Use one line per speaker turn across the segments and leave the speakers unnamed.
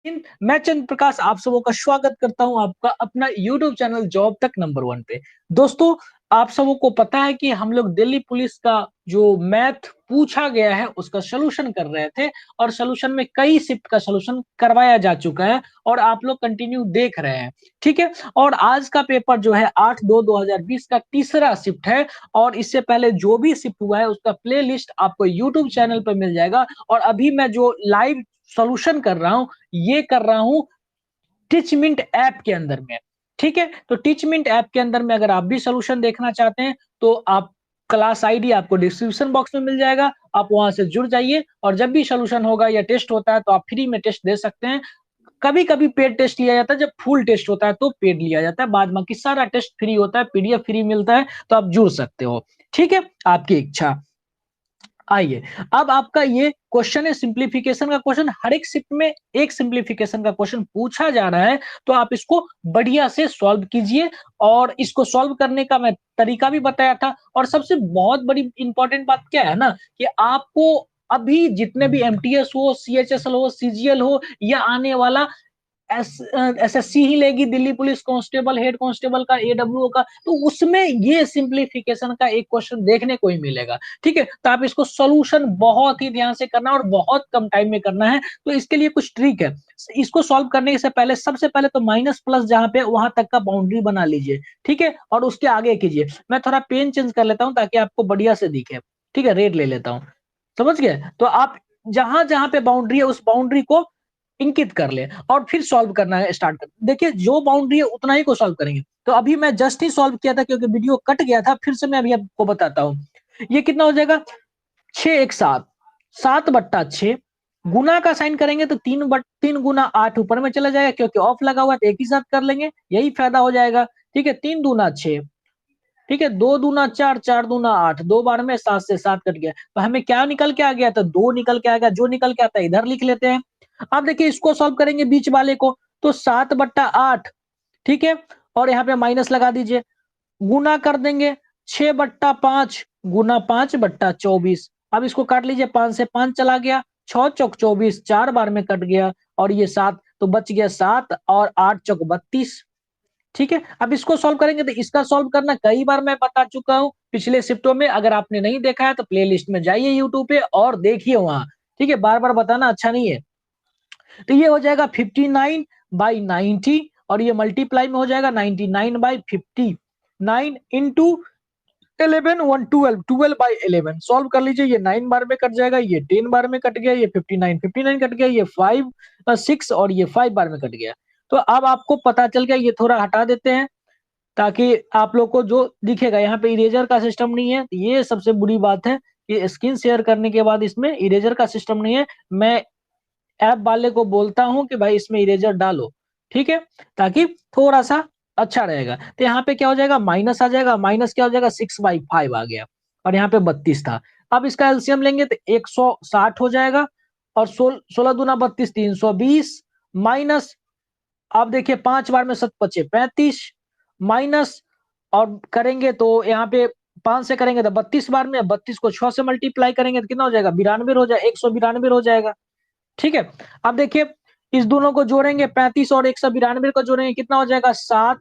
मैं चंद्र प्रकाश आप सबों का स्वागत करता हूं आपका अपना YouTube चैनल जॉब तक नंबर 1 पे। दोस्तों, आप सबों को पता है कि हम लोग दिल्ली पुलिस का जो मैथ पूछा गया है उसका सॉल्यूशन कर रहे थे और सॉल्यूशन में कई शिफ्ट का सॉल्यूशन करवाया जा चुका है और आप लोग कंटिन्यू देख रहे हैं, ठीक है। और आज का पेपर जो है 8/2/2020 का तीसरा शिफ्ट है और इससे पहले जो भी शिफ्ट हुआ है उसका प्लेलिस्ट आपको YouTube चैनल पर मिल जाएगा। और अभी मैं जो लाइव सॉल्यूशन कर रहा हूं ये कर रहा हूं टीचमिंट ऐप के अंदर में, ठीक है। तो टीचमिंट ऐप के अंदर में अगर आप भी सॉल्यूशन देखना चाहते हैं तो आप क्लास आईडी आपको डिस्क्रिप्शन बॉक्स में मिल जाएगा, आप वहां से जुड़ जाइए और जब भी सॉल्यूशन होगा या टेस्ट होता है तो आप फ्री में टेस्ट दे सकते हैं। कभी कभी पेड टेस्ट लिया जाता है, जब फुल टेस्ट होता है तो पेड लिया जाता है, बाद बाकी सारा टेस्ट फ्री होता है, पीडीएफ फ्री मिलता है, तो आप जुड़ सकते हो, ठीक है, आपकी इच्छा। आइए, अब आपका ये क्वेश्चन है सिंप्लीफिकेशन का क्वेश्चन। हर एक शिफ्ट में एक सिंप्लीफिकेशन का क्वेश्चन पूछा जा रहा है, तो आप इसको बढ़िया से सॉल्व कीजिए। और इसको सॉल्व करने का मैं तरीका भी बताया था। और सबसे बहुत बड़ी इंपॉर्टेंट बात क्या है ना कि आपको अभी जितने भी एमटीएस हो, सीएचएसएल हो, सीजीएल हो या आने वाला एसएससी ही लेगी, Delhi police constable, head constable का, एडब्ल्यूओ का, तो उसमें ये सिंप्लीफिकेशन का एक क्वेश्चन देखने को ही मिलेगा, ठीक है। तो आप इसको सॉल्यूशन बहुत ही ध्यान से करना और बहुत कम टाइम में करना है। तो इसके लिए कुछ ट्रिक है। इसको सॉल्व करने से पहले सबसे पहले तो माइनस प्लस जहां पे वहां तक का बाउंड्री बना लीजिए, ठीक है, और उसके आगे कीजिए। मैं थोड़ा पेन चेंज कर लेता हूं ताकि आपको बढ़िया से दिखे, ठीक है, रेड ले लेता हूं, समझ गए। तो आप जहां जहां पे बाउंड्री है उस बाउंड्री को इंकित कर ले और फिर सॉल्व करना है, स्टार्ट कर। देखिए जो बाउंड्री है उतना ही को सॉल्व करेंगे। तो अभी मैं जस्ट ही सॉल्व किया था क्योंकि वीडियो कट गया था, फिर से मैं अभी आपको बताता हूँ। ये कितना हो जाएगा, 6 1 7, 7/6 गुना का साइन करेंगे तो 3 गुना 8 ऊपर में चला जाएगा, क्योंकि ऑफ लगा हुआ है तो एक ही साथ कर लेंगे, यही फायदा हो जाएगा, ठीक है। 3 दूना 6, ठीक है, 2 दूना 4, 4 दूना 8, 2 बार में 7 से 7 कट गया, तो हमें क्या निकल के आ गया था, 2 निकल के आ गया। जो निकल के आता है इधर लिख लेते हैं। अब देखिए इसको सॉल्व करेंगे बीच वाले को, तो 7/8, ठीक है, और यहाँ पे माइनस लगा दीजिए, गुना कर देंगे 6/5 गुना 5/24। अब इसको काट लीजिए, 5 से 5 चला गया, 6 चौक 24, 4 बार में कट गया और ये 7, तो बच गया 7 और 8 चौक 32, ठीक है। अब इसको सॉल्व करेंगे तो इसका सॉल्व करना कई बार मैं बता चुका हूं पिछले शिफ्टों में। अगर आपने नहीं देखा है तो प्लेलिस्ट में जाइए यूट्यूब पे और देखिए वहां, ठीक है, बार बार बताना अच्छा नहीं है। तो ये हो जाएगा 59/90 और ये मल्टीप्लाई में हो जाएगा 99/50, 9 इंटू 11 1 12, 12/11 सॉल्व कर लीजिए। ये 9 बार में कट जाएगा, ये 10 बार में कट गया, ये 59 कट गया, ये 5 6 और ये 5 बार में कट गया। तो अब आपको पता चल गया, ये थोड़ा हटा देते हैं ताकि आप लोग को जो दिखेगा। यहाँ पे इरेजर का सिस्टम नहीं है, ये सबसे बुरी बात है कि स्क्रीन शेयर करने के बाद इसमें इरेजर का सिस्टम नहीं है। मैं ऐप वाले को बोलता हूं कि भाई इसमें इरेजर डालो, ठीक है, ताकि थोड़ा सा अच्छा रहेगा। तो यहाँ पे क्या हो जाएगा, माइनस आ जाएगा, माइनस क्या हो जाएगा, 6/5 आ गया और यहाँ पे 32 था। अब इसका एलसीएम लेंगे तो 160 हो जाएगा और 16 दूना 32, 320 माइनस। अब देखिए 5 बार में 7 5 35 माइनस, और करेंगे तो यहाँ पे 5 से करेंगे तो 32 बार में, 32 को 6 से मल्टीप्लाई करेंगे तो कितना हो जाएगा, 92 हो जाएगा, 192 हो जाएगा, ठीक है। अब देखिए इस दोनों को जोड़ेंगे, 35 और 192 को जोड़ेंगे, कितना हो जाएगा, 7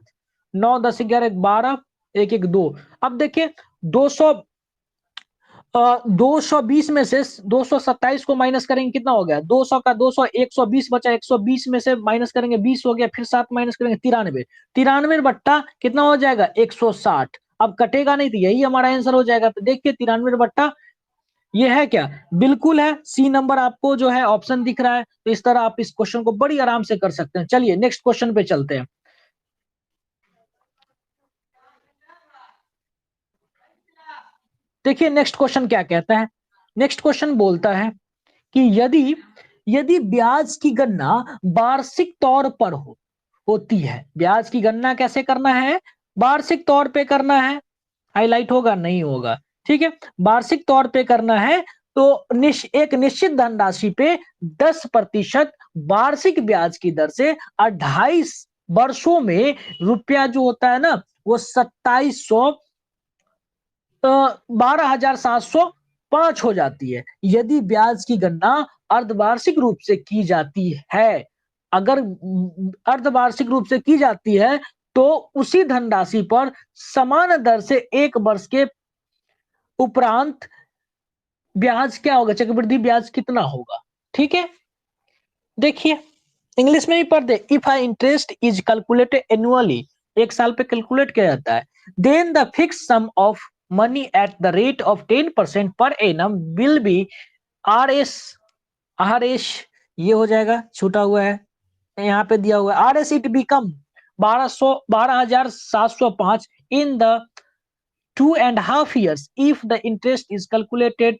9 10 11 12 1 1 2। अब देखिए 200 220 में से 227 को माइनस करेंगे, कितना हो गया, 200 का 200, 120 बचा, 120 में से माइनस करेंगे 20 हो गया, फिर 7 माइनस करेंगे 93, 93 बट्टा कितना हो जाएगा, 160। अब कटेगा नहीं तो यही हमारा आंसर हो जाएगा। तो देखिए 93 बट्टा ये है क्या, बिल्कुल है, सी नंबर आपको जो है ऑप्शन दिख रहा है। तो इस तरह आप इस क्वेश्चन को बड़ी आराम से कर सकते हैं। चलिए नेक्स्ट क्वेश्चन पे चलते हैं। देखिए नेक्स्ट क्वेश्चन क्या कहता है। नेक्स्ट क्वेश्चन बोलता है कि यदि यदि ब्याज की गणना वार्षिक तौर पर होती है, ब्याज की गणना कैसे करना है, वार्षिक तौर पे करना है, हाईलाइट होगा नहीं होगा, ठीक है, वार्षिक तौर पे करना है। तो एक निश्चित धनराशि पे 10% वार्षिक ब्याज की दर से 28 वर्षों में रुपया जो होता है ना वो 12,705 हो जाती है। यदि ब्याज की गणना अर्धवार्षिक रूप से की जाती है अगर अर्धवार्षिक रूप से की जाती है तो उसी धनराशि पर समान दर से 1 वर्ष के उपरांत ब्याज क्या होगा, चक्रवृद्धि ब्याज कितना होगा। ठीक है, देखिए इंग्लिश में भी पढ़ दे। If I interest is calculated annually, 1 साल पे कैलकुलेट किया जाता है, then the fix sum of money at the rate of 10% per annum will be R S ये हो जाएगा, छूटा हुआ है यहाँ पे दिया हुआ है RS it become 12,705 in the 2.5 years if the interest is calculated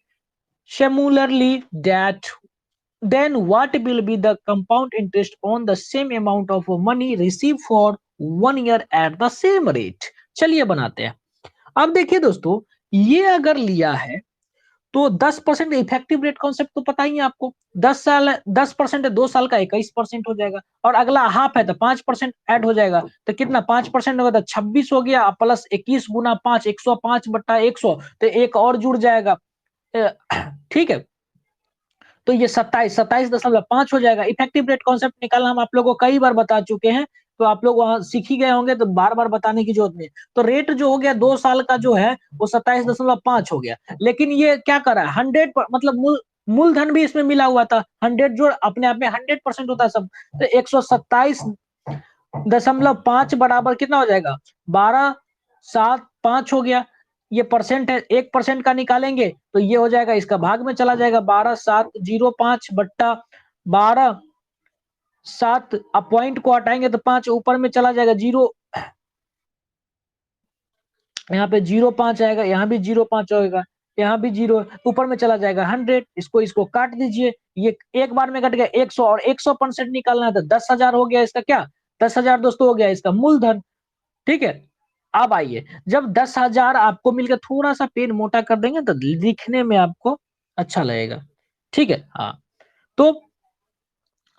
similarly that then what will be the compound interest on the same amount of money received for 1 year at the same rate। चलिए बनाते हैं। अब देखिए दोस्तों, ये अगर लिया है तो 10% इफेक्टिव रेट कॉन्सेप्ट तो पता ही है आपको। 10% है 2 साल का 21% हो जाएगा, और अगला हाफ है तो 5% ऐड हो जाएगा, तो कितना 5% होगा तो 26 हो गया, प्लस 21 गुना 5 105 बट्टा 100, तो एक और जुड़ जाएगा। ठीक है, तो ये 27.5 हो जाएगा। इफेक्टिव रेट कॉन्सेप्ट निकालना हम आप लोगों को कई बार बता चुके हैं, तो आप लोग वहां सीख ही गए होंगे, तो बार बार बताने की जरूरत नहीं। तो रेट जो हो गया 2 साल का जो है वो 27.5 हो गया, लेकिन ये क्या कर रहा है 100 मतलब मूलधन भी इसमें मिला हुआ था। 100 जो अपने आप में 100% होता है सब, तो 127.5 बराबर कितना हो जाएगा 12,705 हो गया। ये परसेंट है, 1% का निकालेंगे तो ये हो जाएगा, इसका भाग में चला जाएगा 12,705 बट्टा 12,7, अब पॉइंट को हटाएंगे तो 5 ऊपर में चला जाएगा, 0 यहाँ पे 0.5 आएगा, यहाँ भी 0.5 होगा, यहाँ भी 0 ऊपर में चला जाएगा 100। इसको काट दीजिए, ये एक बार में कट गया 100, और 100% निकालना है तो 10,000 हो गया इसका क्या, 10,000 दोस्तों हो गया इसका मूलधन। ठीक है, अब आइए, जब 10,000 आपको मिलकर थोड़ा सा पेन मोटा कर देंगे तो लिखने में आपको अच्छा लगेगा। ठीक है, हाँ, तो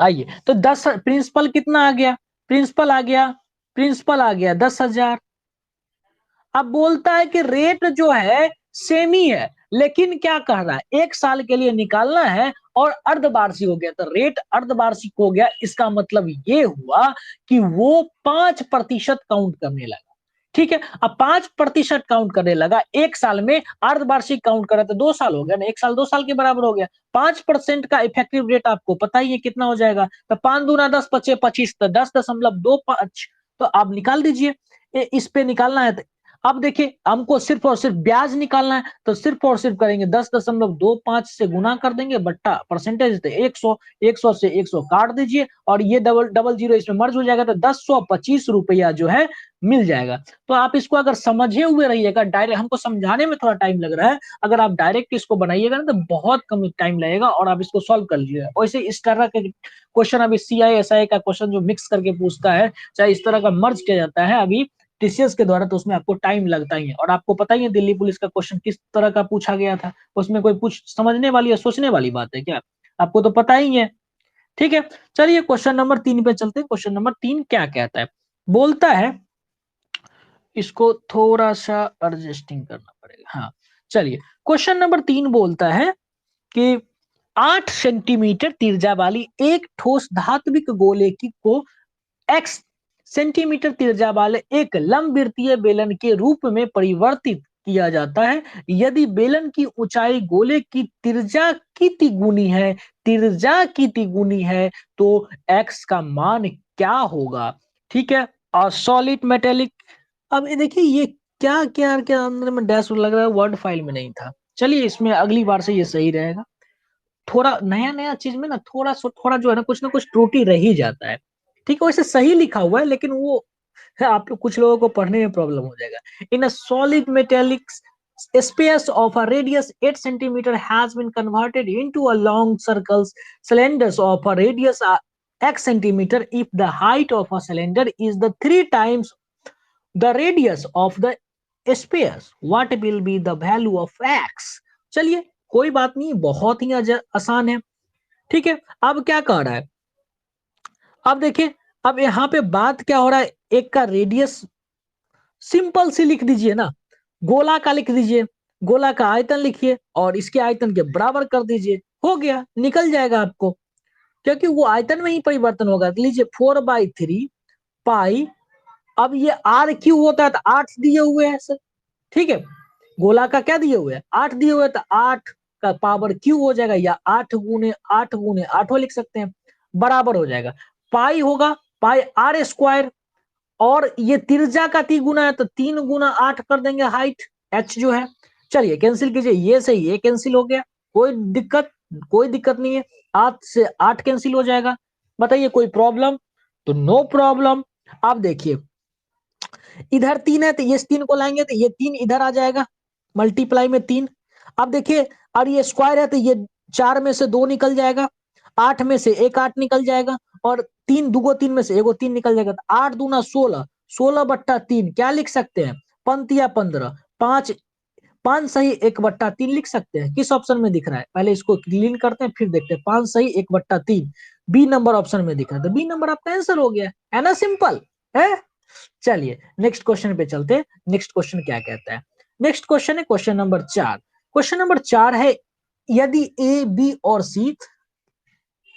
आइए, तो 10 प्रिंसिपल कितना आ गया, प्रिंसिपल आ गया 10,000। अब बोलता है कि रेट जो है सेम ही है, लेकिन क्या कह रहा है 1 साल के लिए निकालना है और अर्धवार्षिक हो गया, तो रेट अर्धवार्षिक हो गया, इसका मतलब ये हुआ कि वो 5% काउंट करने लगा। ठीक है, अब 5% काउंट करने लगा 1 साल में, अर्धवार्षिक काउंट करा तो 2 साल हो गया ना, 1 साल 2 साल के बराबर हो गया। 5% का इफेक्टिव रेट आपको पता ही है कितना हो जाएगा, तो 5 दूना 10 पचे 25, तो 10.25, तो आप निकाल दीजिए। इस पे निकालना है तो अब देखिए हमको सिर्फ और सिर्फ ब्याज निकालना है, तो सिर्फ और सिर्फ करेंगे 10.25 से गुना कर देंगे बट्टा परसेंटेज, तो 100, 100 से 100 काट दीजिए, और ये डबल डबल जीरो इसमें मर्ज हो जाएगा, तो 1025 रुपया जो है मिल जाएगा। तो आप इसको अगर समझे हुए रहिएगा, डायरेक्ट हमको समझाने में थोड़ा टाइम लग रहा है, अगर आप डायरेक्ट इसको बनाइएगा ना तो बहुत कम टाइम लगेगा और आप इसको सॉल्व कर लीजिएगा। वैसे इस तरह के क्वेश्चन अभी CISI का क्वेश्चन जो मिक्स करके पूछता है, चाहे इस तरह का मर्ज किया जाता है अभी TCS के द्वारा, तो उसमें आपको टाइम लगता ही है। और आपको पता ही है दिल्ली पुलिस का क्वेश्चन किस तरह का पूछा गया था, उसमें कोई कुछ समझने वाली या सोचने वाली बात है क्या, आपको तो पता ही है। ठीक है, चलिए क्वेश्चन नंबर 3 पे चलते हैं। क्वेश्चन नंबर 3 क्या कहता है, बोलता है, इसको थोड़ा सा एडजस्टिंग करना पड़ेगा, हाँ चलिए, क्वेश्चन नंबर 3 बोलता है कि 8 सेंटीमीटर त्रिज्या वाली एक ठोस धात्विक गोले की को x सेंटीमीटर त्रिज्या वाले एक लंबवृत्तीय बेलन के रूप में परिवर्तित किया जाता है। यदि बेलन की ऊंचाई गोले की त्रिज्या की तिगुनी है तो x का मान क्या होगा। ठीक है, और सॉलिड मेटेलिक, अब ये देखिए ये क्या क्या क्या अंदर में डैश लग रहा है, वर्ड फाइल में नहीं था। चलिए इसमें अगली बार से ये सही रहेगा। थोड़ा नया नया चीज में ना थोड़ा जो है ना कुछ त्रुटि रह ही जाता है। ठीक है, वैसे सही लिखा हुआ है, लेकिन वो आप लोग कुछ लोगों को पढ़ने में प्रॉब्लम हो जाएगा। In a solid metallic space of a radius 8 centimeter has been converted into a long circles cylinders of a radius x centimeter if the height of a cylinder is the 3 times the radius of the space, what will be the value of x। चलिए कोई बात नहीं, बहुत ही आसान है। ठीक है, अब क्या कह रहा है, अब देखिए, अब यहाँ पे बात क्या हो रहा है, एक का रेडियस सिंपल सी लिख दीजिए ना, गोला का लिख दीजिए, गोला का आयतन लिखिए और इसके आयतन के बराबर कर दीजिए, हो गया, निकल जाएगा आपको। क्योंकि वो आयतन में ही परिवर्तन होगा। लीजिए 4/3 पाई, अब ये आर क्यू होता है तो 8 दिए हुए हैं सर, ठीक है, गोला का क्या दिए हुए हैं 8 दिए हुए हैं, तो 8 का पावर क्यू हो जाएगा, या 8 गुने 8 लिख सकते हैं, बराबर हो जाएगा पाई होगा पाई आर स्क्वायर, और ये त्रिज्या का 3 गुना है तो 3 गुना 8 कर देंगे हाइट एच जो है। चलिए कैंसिल कीजिए, ये से ये कैंसिल हो गया, कोई दिक्कत नहीं है, 8 से 8 कैंसिल हो जाएगा। बताइए कोई प्रॉब्लम? तो नो प्रॉब्लम। आप देखिए इधर 3 है तो ये 3 को लाएंगे तो ये 3 इधर आ जाएगा, मल्टीप्लाई में 3। अब देखिए और ये स्क्वायर है तो ये 4 में से 2 निकल जाएगा, 8 में से एक 8 निकल जाएगा, और 3 2 3 में से एगो 3 निकल जाएगा, तो 8 दूना 16, 16/3 क्या लिख सकते हैं, पंक्तिया 15, 5 5 सही 1/3 लिख सकते हैं। किस ऑप्शन में दिख रहा है, पहले इसको क्लीन करते हैं फिर देखते हैं। 5 सही 1/3 बी नंबर ऑप्शन में दिख रहा है, तो बी नंबर आपका आंसर हो गया है ना, सिंपल है। चलिए नेक्स्ट क्वेश्चन पे चलते हैं। नेक्स्ट क्वेश्चन क्या कहता है? नेक्स्ट क्वेश्चन है क्वेश्चन नंबर 4। क्वेश्चन नंबर 4 है, यदि ए बी और सी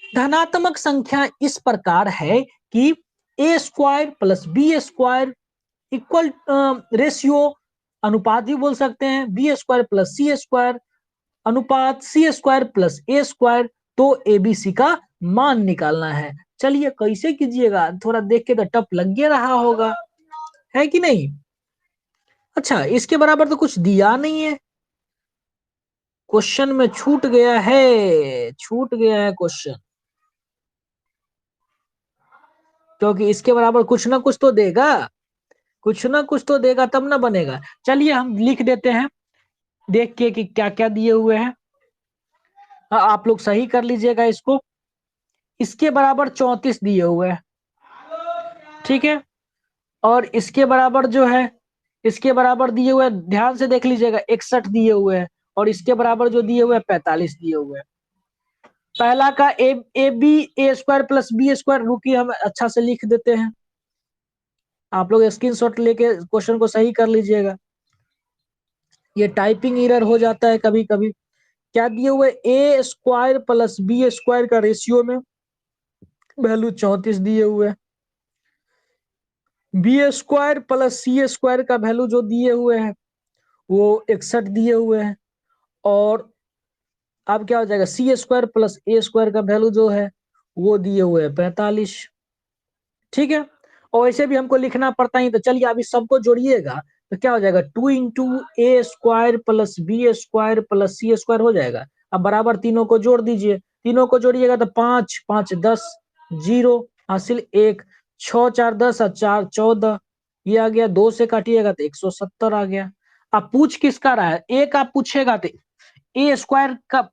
धनात्मक संख्या इस प्रकार है कि A square plus B square equal ratio, अनुपात भी बोल सकते हैं, B square plus C square अनुपात C square plus A square, तो एबीसी का मान निकालना है। चलिए कैसे कीजिएगा, थोड़ा देख के तो टफ लग रहा होगा, है कि नहीं? अच्छा इसके बराबर तो कुछ दिया नहीं है, क्वेश्चन में छूट गया है, छूट गया है क्वेश्चन, क्योंकि इसके बराबर कुछ ना कुछ तो देगा, कुछ ना कुछ तो देगा तब ना बनेगा। चलिए हम लिख देते हैं देख के कि क्या क्या दिए हुए हैं। आप लोग सही कर लीजिएगा इसको। इसके बराबर 34 दिए हुए हैं, ठीक है, और इसके बराबर जो है, इसके बराबर दिए हुए ध्यान से देख लीजिएगा 61 दिए हुए हैं, और इसके बराबर जो दिए हुए 45 दिए हुए हैं। पहला का A B A square plus B square, रुकिए हम अच्छा से लिख देते हैं, आप लोग स्क्रीनशॉट लेके क्वेश्चन को सही कर लीजिएगा, ये टाइपिंग एरर हो जाता है कभी कभी। क्या दिए हुए ए स्क्वायर प्लस बी स्क्वायर का रेशियो में वैल्यू 34 दिए हुए, B square plus C square का वैल्यू जो दिए हुए हैं वो 61 दिए हुए हैं, और अब क्या हो जाएगा सी स्क्वायर प्लस ए स्क्वायर का वैल्यू जो है वो दिए हुए है 45, ठीक है। और ऐसे भी हमको लिखना पड़ता ही, तो चलिए अभी सबको जोड़िएगा तो क्या हो जाएगा 2 into A square plus B square plus C square हो जाएगा। अब बराबर तीनों को जोड़ दीजिए, तीनों को जोड़िएगा तो 5 5 10, 0 हासिल 1, 6 4 10 और 4 14, ये आ गया, 2 से काटिएगा तो 170 आ गया। अब पूछ किसका रहा है, एक आप पूछेगा तो ए स्क्वायर का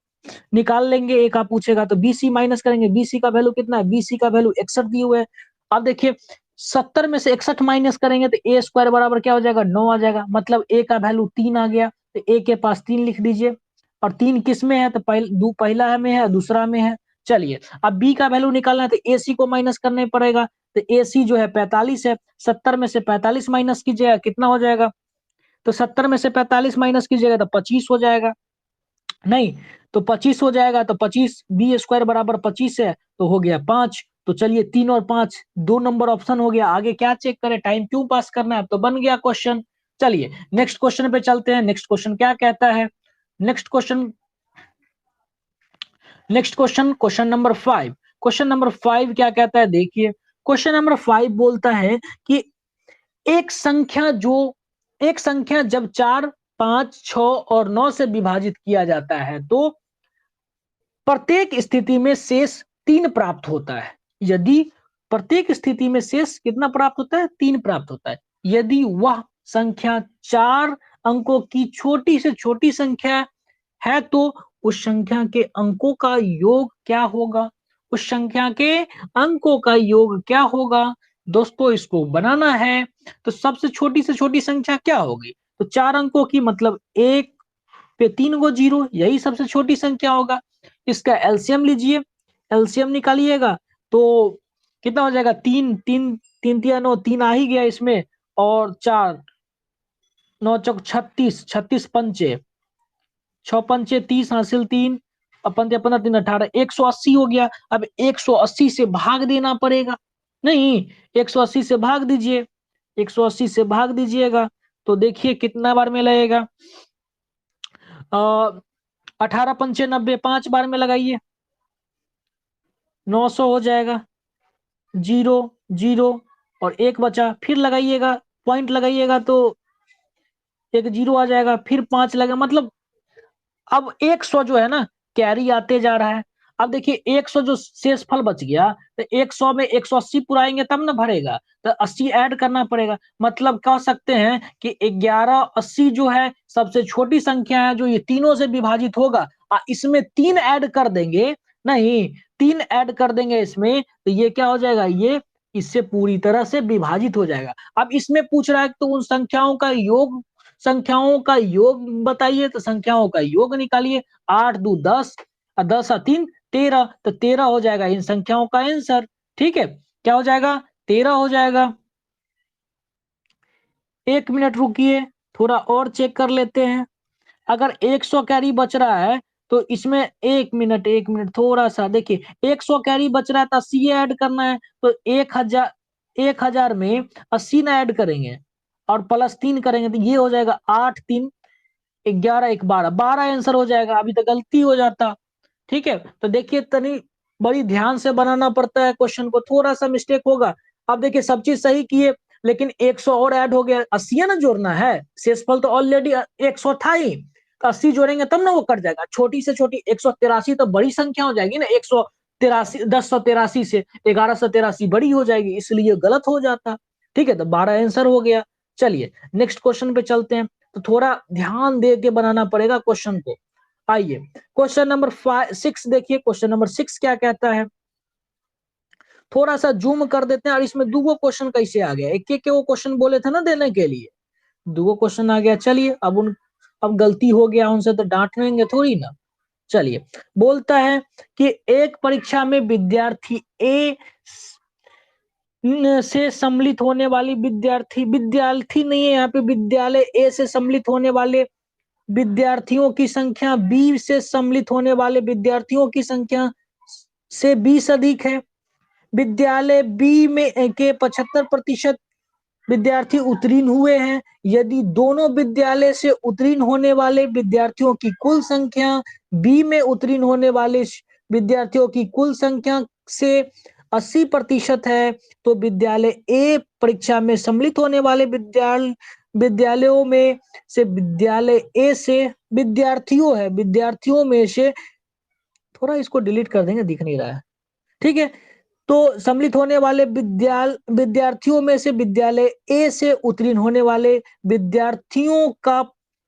निकाल लेंगे, एक आप पूछेगा तो बीसी माइनस करेंगे, बीसी का वैल्यू कितना है, बीसी का वैल्यू 61 दिए हुए है। अब देखिए 70 में से 61 माइनस करेंगे तो ए स्क्वायर बराबर क्या हो जाएगा 9 आ जाएगा, मतलब ए का वैल्यू 3 आ गया, तो ए के पास 3 लिख दीजिए। और 3 किस में है, तो पहला में है दूसरा में है। चलिए अब बी का वैल्यू निकालना है तो ए सी को माइनस करना पड़ेगा, तो ए सी जो है 45 है, 70 में से 45 माइनस कीजिएगा कितना हो जाएगा, तो 70 में से 45 माइनस कीजिएगा तो 25 हो जाएगा, नहीं तो 25 हो जाएगा, तो 25 बी स्क्वायर बराबर 25 है तो हो गया 5। तो चलिए 3 और 5 दो नंबर ऑप्शन हो गया, आगे क्या चेक करें, टाइम क्यों पास करना है, तो बन गया क्वेश्चन। चलिए नेक्स्ट क्वेश्चन पे चलते हैं, नेक्स्ट क्वेश्चन क्या कहता है, next question, next question question number 5। Question number 5 क्या कहता है, देखिए क्वेश्चन नंबर 5 बोलता है कि एक संख्या जो एक संख्या जब 4 5 6 और 9 से विभाजित किया जाता है तो प्रत्येक स्थिति में शेष 3 प्राप्त होता है। यदि प्रत्येक स्थिति में शेष कितना प्राप्त होता है, 3 प्राप्त होता है। यदि वह संख्या 4 अंकों की छोटी से छोटी संख्या है तो उस संख्या के अंकों का योग क्या होगा, उस संख्या के अंकों का योग क्या होगा। दोस्तों इसको बनाना है तो सबसे छोटी से छोटी संख्या क्या होगी, तो 4 अंकों की, मतलब 1 पे 3 गो जीरो, यही सबसे छोटी संख्या होगा। इसका एलसीएम लीजिए, एलसीएम निकालिएगा तो कितना हो जाएगा, 3 3 3 3 9, 3 आ ही गया इसमें, और 4 9 चौक 36, 36 पंचे 6 पंचे 30 हासिल 3, अपन 15×3 = 18, 180 हो गया। अब 180 से भाग देना पड़ेगा, नहीं 180 से भाग दीजिए, 180 से भाग दीजिएगा तो देखिए कितना बार में लगेगा। 18×5 = 90, 5 बार में लगाइए, 900 हो जाएगा। 0 0 और 1 बचा, फिर लगाइएगा, पॉइंट लगाइएगा तो एक 0 आ जाएगा, फिर 5 लगा, मतलब अब 100 जो है ना कैरी आते जा रहा है। अब देखिए 100 जो शेष फल बच गया, तो 100 में 180 पुराएंगे तब ना भरेगा, तो 80 ऐड करना पड़ेगा। मतलब कह सकते हैं कि 1180 जो है सबसे छोटी संख्या है जो ये तीनों से विभाजित होगा, इसमें 3 ऐड कर देंगे, नहीं 3 ऐड कर देंगे इसमें, तो ये क्या हो जाएगा, ये इससे पूरी तरह से विभाजित हो जाएगा। अब इसमें पूछ रहा है तो उन संख्याओं का योग बताइए, तो संख्याओं का योग निकालिए। 8 2 10 और 10 और 3 13, तो 13 हो जाएगा इन संख्याओं का आंसर। ठीक है, क्या हो जाएगा, 13 हो जाएगा। 1 मिनट रुकिए, थोड़ा और चेक कर लेते हैं। अगर 100 कैरी बच रहा है तो इसमें 1 मिनट थोड़ा सा देखिए, 100 कैरी बच रहा है तो 80 ऐड करना है, तो 1000 में 80 ना ऐड करेंगे और +3 करेंगे तो ये हो जाएगा 8 3 11 1 12, 12 आंसर हो जाएगा। अभी तो गलती हो जाता। ठीक है, तो देखिए तनी बड़ी ध्यान से बनाना पड़ता है क्वेश्चन को, थोड़ा सा मिस्टेक होगा। अब देखिए सब चीज सही किए, लेकिन 100 और ऐड हो गया, 80 ना जोड़ना है, शेषफल तो ऑलरेडी 100 था ही, तो 80 जोड़ेंगे तब ना वो कट जाएगा। छोटी से छोटी 183 तो बड़ी संख्या हो जाएगी ना, 183 1083 से 1183 बड़ी हो जाएगी, इसलिए गलत हो जाता। ठीक है, तो 12 आंसर हो गया। चलिए नेक्स्ट क्वेश्चन पे चलते हैं, तो थोड़ा ध्यान दे के बनाना पड़ेगा क्वेश्चन को। आइए क्वेश्चन नंबर 6 देखिए, क्वेश्चन नंबर 6 क्या कहता है, थोड़ा सा जूम कर देते हैं। और इसमें दूगो क्वेश्चन कैसे आ गया, एक एक वो क्वेश्चन बोले थे ना देने के लिए, दूगो क्वेश्चन आ गया। चलिए अब गलती हो गया उनसे तो डांटेंगे थोड़ी ना। चलिए, बोलता है कि एक परीक्षा में विद्यार्थी ए से सम्मिलित होने वाली विद्यार्थी नहीं है यहाँ पे, विद्यालय ए से सम्मिलित होने वाले विद्यार्थियों की संख्या बी से सम्मिलित होने वाले विद्यार्थियों की संख्या से 20 अधिक है। विद्यालय बी में के 75% विद्यार्थी उत्तीर्ण हुए हैं। यदि दोनों विद्यालय से उत्तीर्ण होने वाले विद्यार्थियों की कुल संख्या बी में उत्तीर्ण होने वाले विद्यार्थियों की कुल संख्या से 80% है, तो विद्यालय ए परीक्षा में सम्मिलित होने वाले विद्यालयों में से विद्यालय ए से विद्यार्थियों में से, थोड़ा इसको डिलीट कर देंगे, दिख नहीं रहा है। ठीक है, तो सम्मिलित होने वाले विद्यार्थियों में से विद्यालय ए से उत्तीर्ण होने वाले विद्यार्थियों का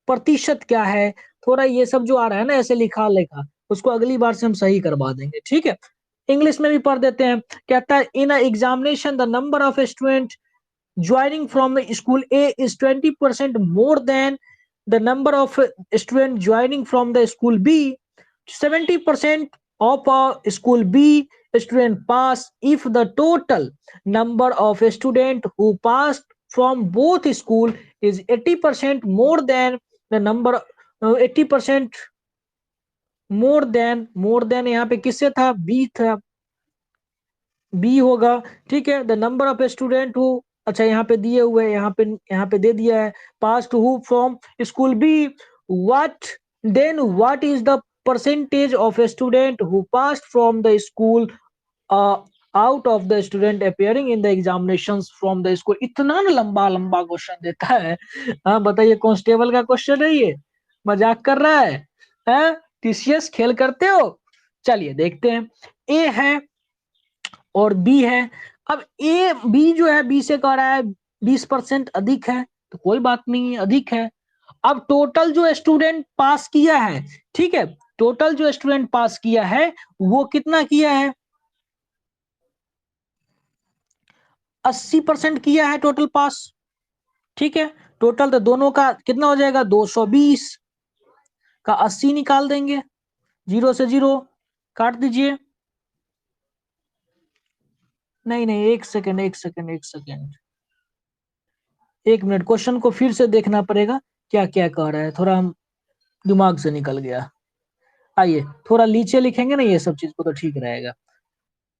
प्रतिशत क्या है। थोड़ा ये सब जो आ रहा है ना ऐसे लिखा लिखा, उसको अगली बार से हम सही करवा देंगे। ठीक है, इंग्लिश में भी पढ़ देते हैं। कहता है in examination the number of student joining from school A is 20% more than the number of students joining from the school B. 70% of a school B student pass if the total number of students who passed from both school is 80% more than the number 80% more than यहाँ पे किससे था, B था, B होगा। ठीक है, the number of student who, अच्छा यहाँ पे दिए हुए हैं, यहाँ पे दे दिया है pass to who from school B, what what is the percentage of student who pass from the school out of the student appearing in the examination from the school. इतना ना लंबा लंबा क्वेश्चन देता है। हाँ बताइए, कांस्टेबल का question है ये, मजाक कर रहा है, टीसीएस खेल करते हो। चलिए देखते हैं, ए है और बी है। अब ए बी जो है बी से कह रहा है 20% अधिक है, तो कोई बात नहीं है, अधिक है। अब टोटल जो स्टूडेंट पास किया है, ठीक है, टोटल जो स्टूडेंट पास किया है वो कितना किया है, 80% किया है टोटल पास। ठीक है, टोटल तो दोनों का कितना हो जाएगा, 220 का 80 निकाल देंगे, 0 से 0 काट दीजिए। नहीं नहीं, एक मिनट, क्वेश्चन को फिर से देखना पड़ेगा क्या क्या कह रहा है, थोड़ा हम दिमाग से निकल गया। आइए थोड़ा नीचे लिखेंगे ना ये सब चीज को तो ठीक रहेगा।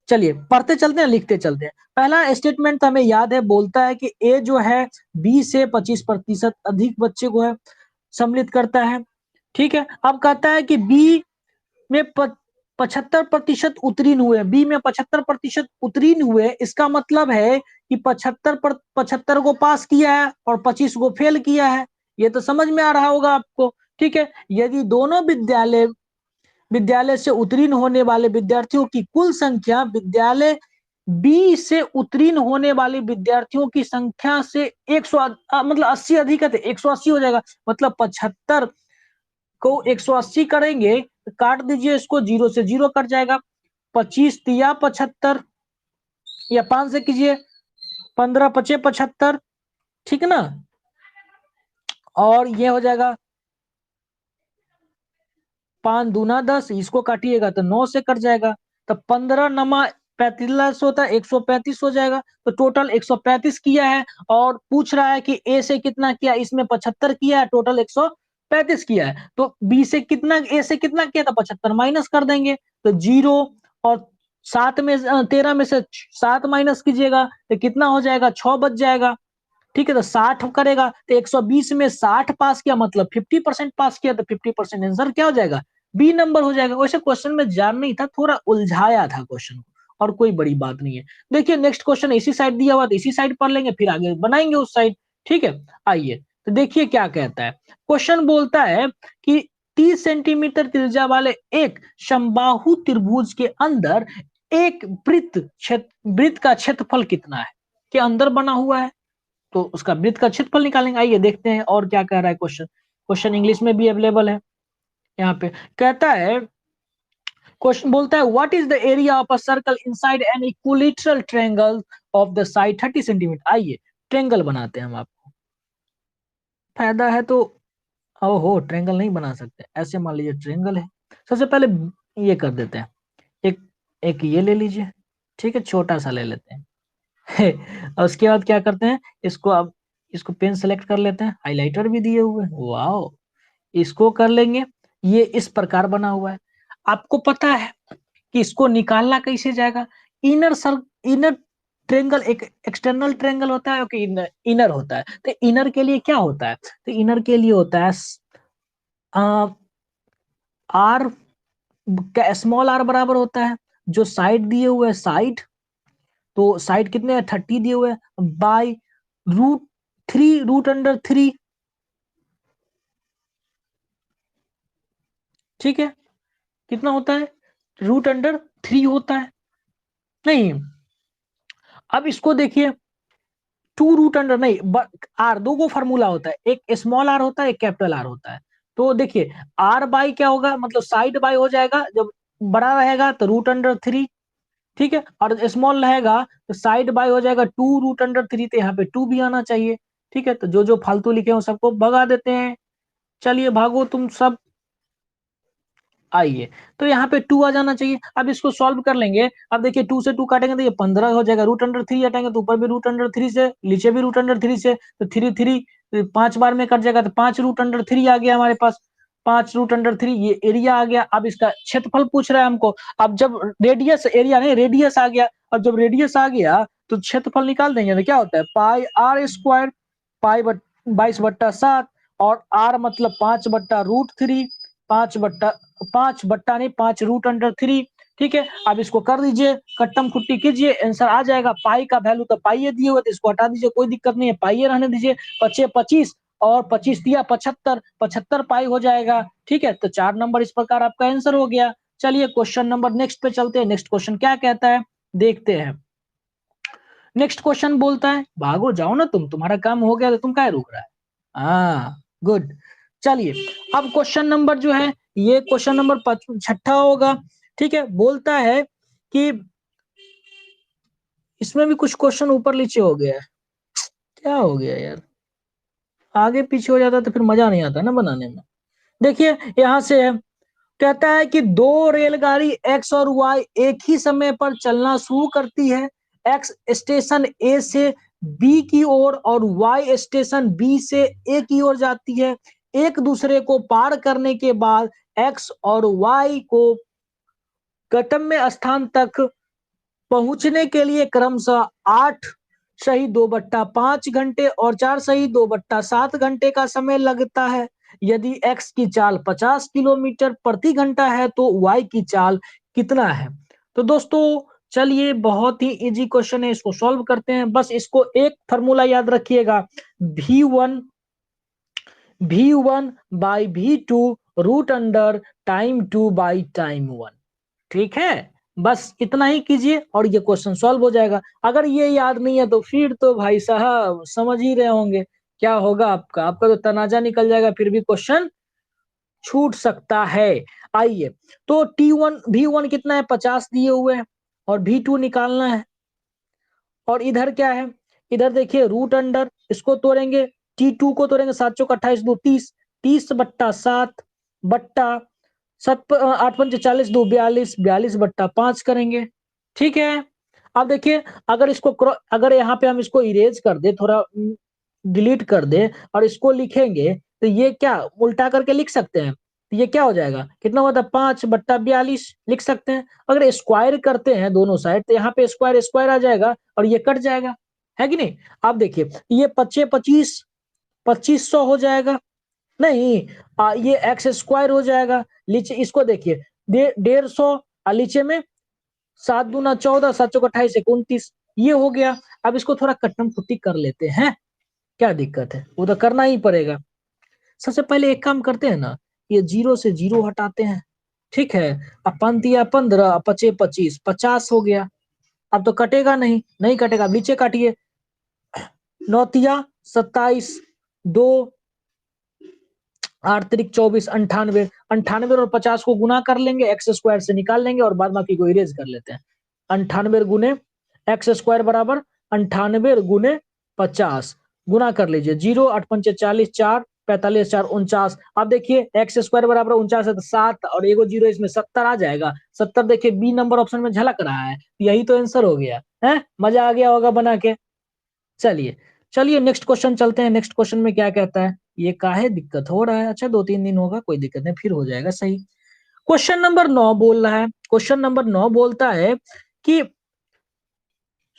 चलिए पढ़ते चलते हैं, लिखते चलते हैं। पहला स्टेटमेंट तो हमें याद है, बोलता है कि ए जो है बी से 25% अधिक बच्चे को है सम्मिलित करता है। ठीक है, अब कहता है कि बी में 75% उत्तीर्ण हुए, बी में 75% उत्तीर्ण हुए, इसका मतलब है कि 75 को पास किया है और 25 को फेल किया है। ये तो समझ में आ रहा होगा आपको। ठीक है, यदि दोनों विद्यालय से उत्तीर्ण होने वाले विद्यार्थियों की कुल संख्या विद्यालय बी से उत्तीर्ण होने वाले विद्यार्थियों की संख्या से 100 मतलब 80 अधिक है, 180 हो जाएगा। मतलब 75 को 180 करेंगे तो काट दीजिए इसको, 0 से 0 कट जाएगा। 25 तिया 75 या 5 से कीजिए, 15 पचे 75, ठीक है ना। और ये हो जाएगा 5 दूना 10, इसको काटिएगा तो 9 से कट जाएगा। तो 15 नमा 35 होता है, 135 हो जाएगा। तो टोटल 135 किया है और पूछ रहा है कि ए से कितना किया, इसमें 75 किया है, टोटल 135 किया है। तो बी से कितना, ए से कितना किया था, 75 माइनस कर देंगे तो 0। और 7 में 13 में से 7 माइनस कीजिएगा तो कितना हो जाएगा, 6 बच जाएगा। ठीक है, तो 60 करेगा तो 120 में 60 पास किया, मतलब 50% पास किया, तो 50% आंसर क्या हो जाएगा, बी नंबर हो जाएगा। वैसे क्वेश्चन में जान नहीं था, थोड़ा उलझाया था क्वेश्चन को, और कोई बड़ी बात नहीं है। देखिए नेक्स्ट क्वेश्चन इसी साइड दिया हुआ, तो इसी साइड पढ़ लेंगे, फिर आगे बनाएंगे उस साइड। ठीक है, आइए तो देखिए क्या कहता है। क्वेश्चन बोलता है कि 30 सेंटीमीटर त्रिज्या वाले एक समबाहु त्रिभुज के अंदर एक वृत्त का क्षेत्रफल कितना है, के अंदर बना हुआ है, तो उसका वृत्त का क्षेत्रफल निकालेंगे। आइए देखते हैं और क्या कह रहा है क्वेश्चन। क्वेश्चन इंग्लिश में भी अवेलेबल है यहाँ पे। कहता है, क्वेश्चन बोलता है what is the area of a circle inside an equilateral triangle of the side 30 centimetre. आइए ट्रायंगल बनाते हैं हम, आपको फायदा है तो। ओहो, ट्रायंगल नहीं बना सकते, ऐसे मान लीजिए ट्रायंगल है। सबसे पहले ये कर देते हैं, एक एक ये ले लीजिए, ठीक है, छोटा सा ले लेते हैं। और उसके बाद क्या करते हैं, इसको अब इसको पेन सेलेक्ट कर लेते हैं, हाइलाइटर भी दिए हुए हैं, वाओ। इसको कर लेंगे, ये इस प्रकार बना हुआ है। आपको पता है कि इसको निकालना कैसे जाएगा। इनर ट्रेंगल एक एक्सटर्नल ट्रेंगल होता है, कि इनर होता है। तो इनर के लिए क्या होता है, तो इनर के लिए होता है आर, स्मॉल आर बराबर होता है जो साइड दिए हुए है, साइड, तो साइड कितने हैं, 30 दिए हुए हैं, बाय √3, √3। ठीक है, कितना होता है, √3 होता है। नहीं, अब इसको देखिए, 2 √, नहीं, आर दो को फार्मूला होता है, एक स्मॉल आर होता है, एक कैपिटल आर होता है। तो देखिए आर बाई क्या होगा, मतलब साइड बाई हो जाएगा, जब बड़ा रहेगा तो √3। ठीक है, और स्मॉल रहेगा तो साइड बाय हो जाएगा 2 √3, तो यहाँ पे 2 भी आना चाहिए। ठीक है, तो जो जो फालतू लिखे हो सबको भगा देते हैं, चलिए भागो तुम सब। आइए, तो यहाँ पे 2 आ जाना चाहिए। अब इसको सॉल्व कर लेंगे। अब देखिए 2 से 2 काटेंगे तो ये 15 हो जाएगा, √3 हटाएंगे तो ऊपर भी √3 से, नीचे भी √3 से, तो 3 3 5 बार में कट जाएगा, तो 5 √3 आ गया हमारे पास। 5 √3 ये एरिया आ गया। अब इसका क्षेत्रफल पूछ रहा है हमको। अब जब रेडियस, एरिया नहीं रेडियस आ गया, और जब रेडियस आ गया तो क्षेत्रफल निकाल देंगे, तो क्या होता है, पाई आर स्क्वायर, पाई 22/7, और आर मतलब 5/√3, 5 बट्टा नहीं, 5 √3। ठीक है, अब इसको कर दीजिए, कट्टम खुट्टी कीजिए, आंसर आ जाएगा। पाई का वैल्यू तो पाई दिए हुए, तो इसको हटा दीजिए, कोई दिक्कत नहीं है, पाई रहने दीजिए। 25 और 25 दिया 75, 75 पाई हो जाएगा। ठीक है, तो 4 नंबर इस प्रकार आपका आंसर हो गया। चलिए क्वेश्चन नंबर नेक्स्ट पे चलते हैं। नेक्स्ट क्वेश्चन क्या कहता है, देखते हैं। नेक्स्ट क्वेश्चन बोलता है, भागो जाओ ना तुम, तुम्हारा काम हो गया तो तुम क्या रुक रहा है। हाँ गुड। चलिए, अब क्वेश्चन नंबर जो है, ये क्वेश्चन नंबर 6 होगा। ठीक है, बोलता है कि इसमें भी कुछ क्वेश्चन ऊपर नीचे हो गया है, क्या हो गया यार, आगे पीछे हो जाता तो फिर मजा नहीं आता ना बनाने में। देखिए यहां से है, कहता है कि दो रेलगाड़ी एक्स और वाई एक ही समय पर चलना शुरू करती है। एक्स स्टेशन ए से बी की ओर और वाई स्टेशन बी से ए की ओर जाती है। एक दूसरे को पार करने के बाद एक्स और वाई को गंतव्य स्थान तक पहुंचने के लिए क्रमशः 8 सही 2/5 घंटे और 4 सही 2/7 घंटे का समय लगता है। यदि x की चाल 50 किलोमीटर प्रति घंटा है तो y की चाल कितना है? तो दोस्तों चलिए, बहुत ही इजी क्वेश्चन है, इसको सॉल्व करते हैं। बस इसको एक फॉर्मूला याद रखिएगा, v1 by v2 root under time 2 by time 1। ठीक है, बस इतना ही कीजिए और ये क्वेश्चन सॉल्व हो जाएगा। अगर ये याद नहीं है तो फिर तो भाई साहब समझ ही रहे होंगे क्या होगा आपका। आपका तो तनाजा निकल जाएगा, फिर भी क्वेश्चन छूट सकता है। आइए, तो v1 कितना है, 50 दिए हुए हैं और v2 निकालना है। और इधर क्या है, इधर देखिए रूट अंडर, इसको तोड़ेंगे, t2 को तोड़ेंगे, 7 चौक 28 2 30, 30/7 बट्टा 8 पंच 40 2 42, 42/5 करेंगे। ठीक है, अब देखिए, अगर यहाँ पे हम इसको इरेज कर दे, थोड़ा डिलीट कर दे और इसको लिखेंगे तो ये क्या उल्टा करके लिख सकते हैं। तो ये क्या हो जाएगा, कितना होता है, 5/42 लिख सकते हैं। अगर स्क्वायर करते हैं दोनों साइड तो यहाँ पे स्क्वायर स्क्वायर आ जाएगा और ये कट जाएगा, है कि नहीं। अब देखिए, ये 25 2500 हो जाएगा, नहीं ये एक्स स्क्वायर हो जाएगा। नीचे इसको देखिए, 150 और नीचे में 7 दूना 14, 7 चौक 28 29, ये हो गया। अब इसको थोड़ा कट्टम पुट्टी कर लेते हैं, क्या दिक्कत है, वो तो करना ही पड़ेगा। सबसे पहले एक काम करते हैं ना, ये 0 से 0 हटाते हैं। ठीक है, अब 5 15, 5 25, 50 हो गया। अब तो कटेगा नहीं, नहीं कटेगा, नीचे काटिए, 9 27, 2 8 तिरिक 24, 98, 98 और 50 को गुना कर लेंगे, एक्स स्क्वायर से निकाल लेंगे और बाद बाकी को इरेज कर लेते हैं। 98 गुने एक्स स्क्वायर बराबर 98 गुने 50, गुना कर लीजिए, 0 8 पंचे 40, 4 45 4 49। अब देखिए एक्स स्क्वायर बराबर 49 है तो 7 और एगो 0 इसमें 70 आ जाएगा। 70 देखिए बी नंबर ऑप्शन में झलक रहा है, यही तो आंसर हो गया है। मजा आ गया होगा बना के। चलिए चलिए नेक्स्ट क्वेश्चन चलते हैं। नेक्स्ट क्वेश्चन में क्या कहता है, ये काहे दिक्कत हो रहा है, अच्छा 2-3 दिन होगा, कोई दिक्कत नहीं, फिर हो जाएगा सही। क्वेश्चन नंबर 9 बोल रहा है, क्वेश्चन नंबर 9 बोलता है कि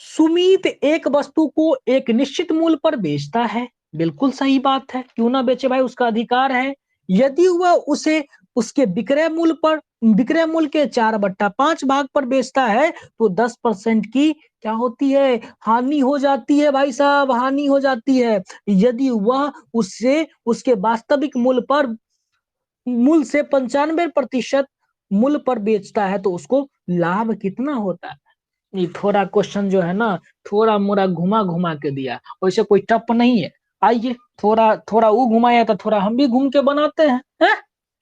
सुमित एक वस्तु को एक निश्चित मूल्य पर बेचता है। बिल्कुल सही बात है, क्यों ना बेचे भाई, उसका अधिकार है। यदि वह उसे उसके विक्रय मूल्य के 4/5 भाग पर बेचता है तो 10% की क्या होती है, हानि हो जाती है भाई साहब, हानि हो जाती है। यदि वह उससे उसके वास्तविक मूल्य से 95% मूल्य पर बेचता है तो उसको लाभ कितना होता है। ये थोड़ा क्वेश्चन जो है ना, थोड़ा मोड़ा घुमा घुमा के दिया, वैसे कोई टफ नहीं है। आइए, थोड़ा थोड़ा वो घुमाया तो थोड़ा हम भी घूम के बनाते हैं,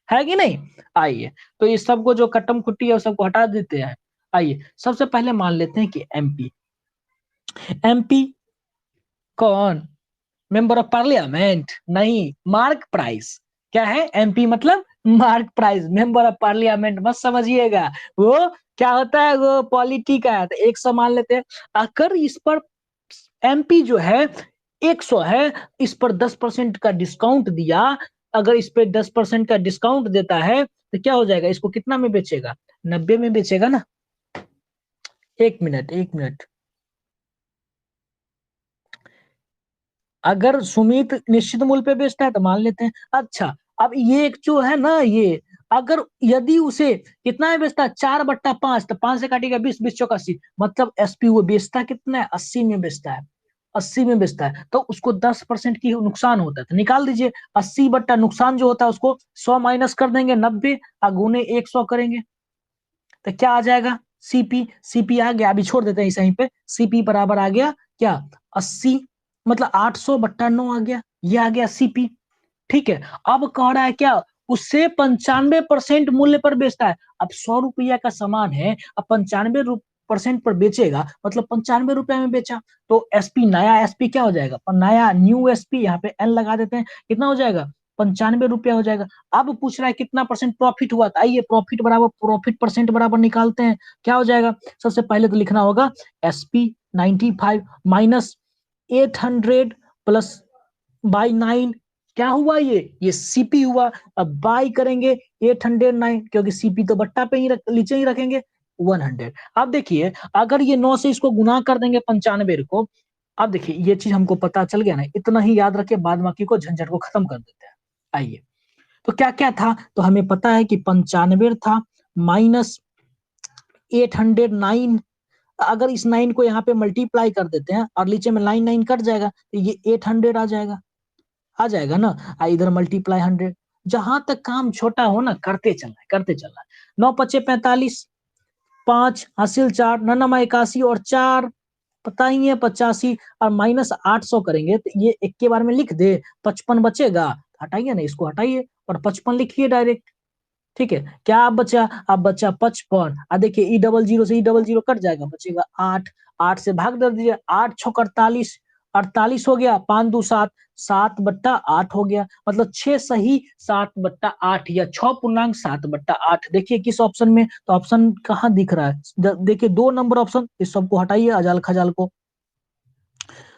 है कि नहीं। आइए, तो इस सबको जो कट्टम खुट्टी है सबको हटा देते हैं। आइए, सबसे पहले मान लेते हैं कि एमपी, एमपी कौन, मेंबर ऑफ पार्लियामेंट नहीं, मार्क प्राइस। क्या है एमपी मतलब, mark price, member of parliament मत समझिएगा, वो क्या होता है, वो पॉलिटी का है। तो 100 मान लेते हैं। अगर इस पर एमपी जो है 100 है, इस पर 10% का डिस्काउंट दिया, अगर इस पे 10% का डिस्काउंट देता है तो क्या हो जाएगा, इसको कितना में बेचेगा, 90 में बेचेगा ना। 1 मिनट, अगर सुमित निश्चित मूल्य पे बेचता है तो मान लेते हैं। अच्छा, अब ये एक जो है ना, ये अगर यदि उसे कितना में बेचता है, 4/5, तो 5 से काटेगा 20, 20 चौक 80, मतलब एसपी वो बेचता कितना है, 80 में बेचता है। 80 में बेचता है तो उसको 10% की नुकसान होता है, तो निकाल दीजिए 80 बट्टा नुकसान जो होता है उसको 100 माइनस कर देंगे, 90 गुने 100 करेंगे तो क्या आ जाएगा, सीपी आ गया। अभी छोड़ देते हैं सही पे, सीपी बराबर आ गया क्या, 80, मतलब 800/9 आ गया, ये आ गया सीपी। ठीक है, अब कह रहा है क्या, उससे 95% मूल्य पर बेचता है। अब 100 रुपया का सामान है, अब 95% पर बेचेगा, मतलब 95 रुपया में बेचा, तो एसपी, नया एसपी क्या हो जाएगा, नया न्यू एसपी, यहाँ पे एन लगा देते हैं, कितना हो जाएगा, 95 रुपया हो जाएगा। अब पूछ रहा है कितना परसेंट प्रॉफिट हुआ, तो आइए प्रॉफिट परसेंट बराबर निकालते हैं। क्या हो जाएगा, सबसे पहले तो लिखना होगा एसपी 95 माइनस 800 प्लस बाई 9, क्या हुआ, ये सीपी हुआ। अब बाई करेंगे 809, क्योंकि सीपी तो बट्टा पे ही नीचे ही रखेंगे 100। अब देखिए अगर ये 9 से इसको गुना कर देंगे 95 को, अब देखिए ये चीज हमको पता चल गया ना, इतना ही याद रखिए, बाद बाकी को झंझट को खत्म कर देते हैं। आइए, तो क्या क्या था, तो हमें पता है कि 95 था माइनस 809। अगर इस 9 को यहाँ पे मल्टीप्लाई कर देते हैं और नीचे में लाइन 9 कट जाएगा तो ये 800 आ जाएगा ना। इधर मल्टीप्लाई 100। जहां तक काम छोटा हो ना करते चलना है, करते चलना है। 9 पचे 45, 5 हासिल 4, 9 नमा 81 और 4 पता ही है 85, और माइनस 800 करेंगे तो ये एक के बार में लिख दे, 55 बचेगा, हटाइए ना इसको, हटाइए और 55 लिखिए डायरेक्ट। ठीक है, क्या आप बचा, अब बचा 55। देखिए ई डबल जीरो से ई डबल जीरो कट जाएगा, बचेगा 8। 8 से भाग दे दीजिए, 8 छक 48, 48 हो गया, 5 2 7, 7/8 हो गया, मतलब 6 सही 7/8 या 6.7/8। देखिए किस ऑप्शन में, तो ऑप्शन कहाँ दिख रहा है, देखिए 2 नंबर ऑप्शन, इस सबको हटाइए अजाल खजाल को,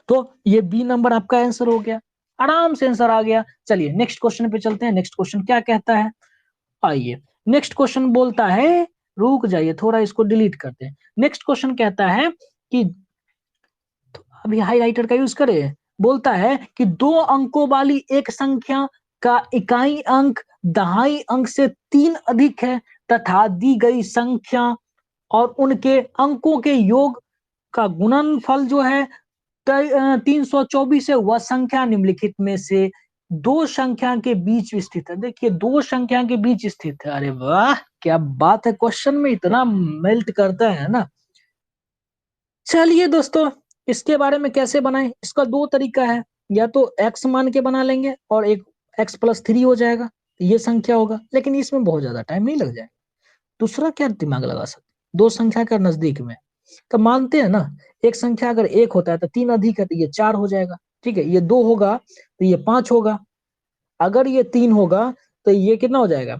तो ये बी नंबर आपका आंसर हो गया, आराम से आंसर आ गया। चलिए नेक्स्ट क्वेश्चन पे चलते हैं। नेक्स्ट क्वेश्चन क्या कहता है, आइए नेक्स्ट क्वेश्चन बोलता है, रुक जाइए थोड़ा इसको डिलीट करते हैं। नेक्स्ट क्वेश्चन कहता है कि, तो अभी हाईलाइटर का यूज करें, बोलता है कि 2 अंकों वाली एक संख्या का इकाई अंक दहाई अंक से 3 अधिक है तथा दी गई संख्या और उनके अंकों के योग का गुणनफल जो है 324 है, वह संख्या निम्नलिखित में से दो संख्या के बीच स्थित है। देखिए दो संख्या के बीच स्थित है, अरे वाह क्या बात है, क्वेश्चन में इतना मेल्ट करता है ना। चलिए दोस्तों, इसके बारे में कैसे बनाएं, इसका दो तरीका है, या तो x मान के बना लेंगे और एक x+3 हो जाएगा, ये संख्या होगा, लेकिन इसमें बहुत ज्यादा टाइम नहीं लग जाएगा। दूसरा क्या दिमाग लगा सकते, दो संख्या का नजदीक में, तो मानते हैं ना, एक संख्या अगर एक होता है तो 3 अधिक है तो ये 4 हो जाएगा, ठीक है, ये 2 होगा तो ये 5 होगा, अगर ये 3 होगा तो ये कितना हो जाएगा,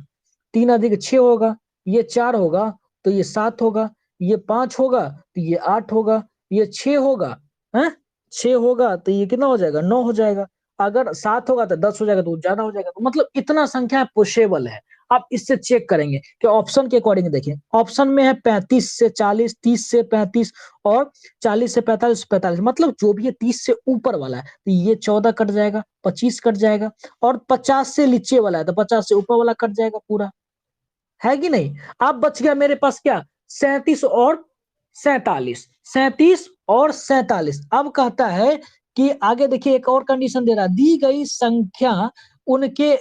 3 अधिक 6 होगा, ये 4 होगा तो ये 7 होगा, ये 5 होगा तो ये 8 होगा, ये 6 होगा है, 6 होगा तो ये कितना हो जाएगा, 9 हो जाएगा, अगर 7 होगा तो 10 हो जाएगा, तो ज्यादा हो जाएगा, तो मतलब इतना संख्या पोसेबल है। आप इससे चेक करेंगे कि ऑप्शन के अकॉर्डिंग देखिए, ऑप्शन में है 35 से 40, 30 से 35 और 40 से 45, 45 मतलब जो भी है 30 से ऊपर वाला है तो ये 14 कट जाएगा, 25 कट जाएगा, और 50 से नीचे वाला है तो 50 से ऊपर वाला कट जाएगा पूरा, है कि नहीं। अब बच गया मेरे पास क्या, 37 और 47, 37 और 47। अब कहता है कि आगे देखिए एक और कंडीशन दे रहा है, दी गई संख्या उनके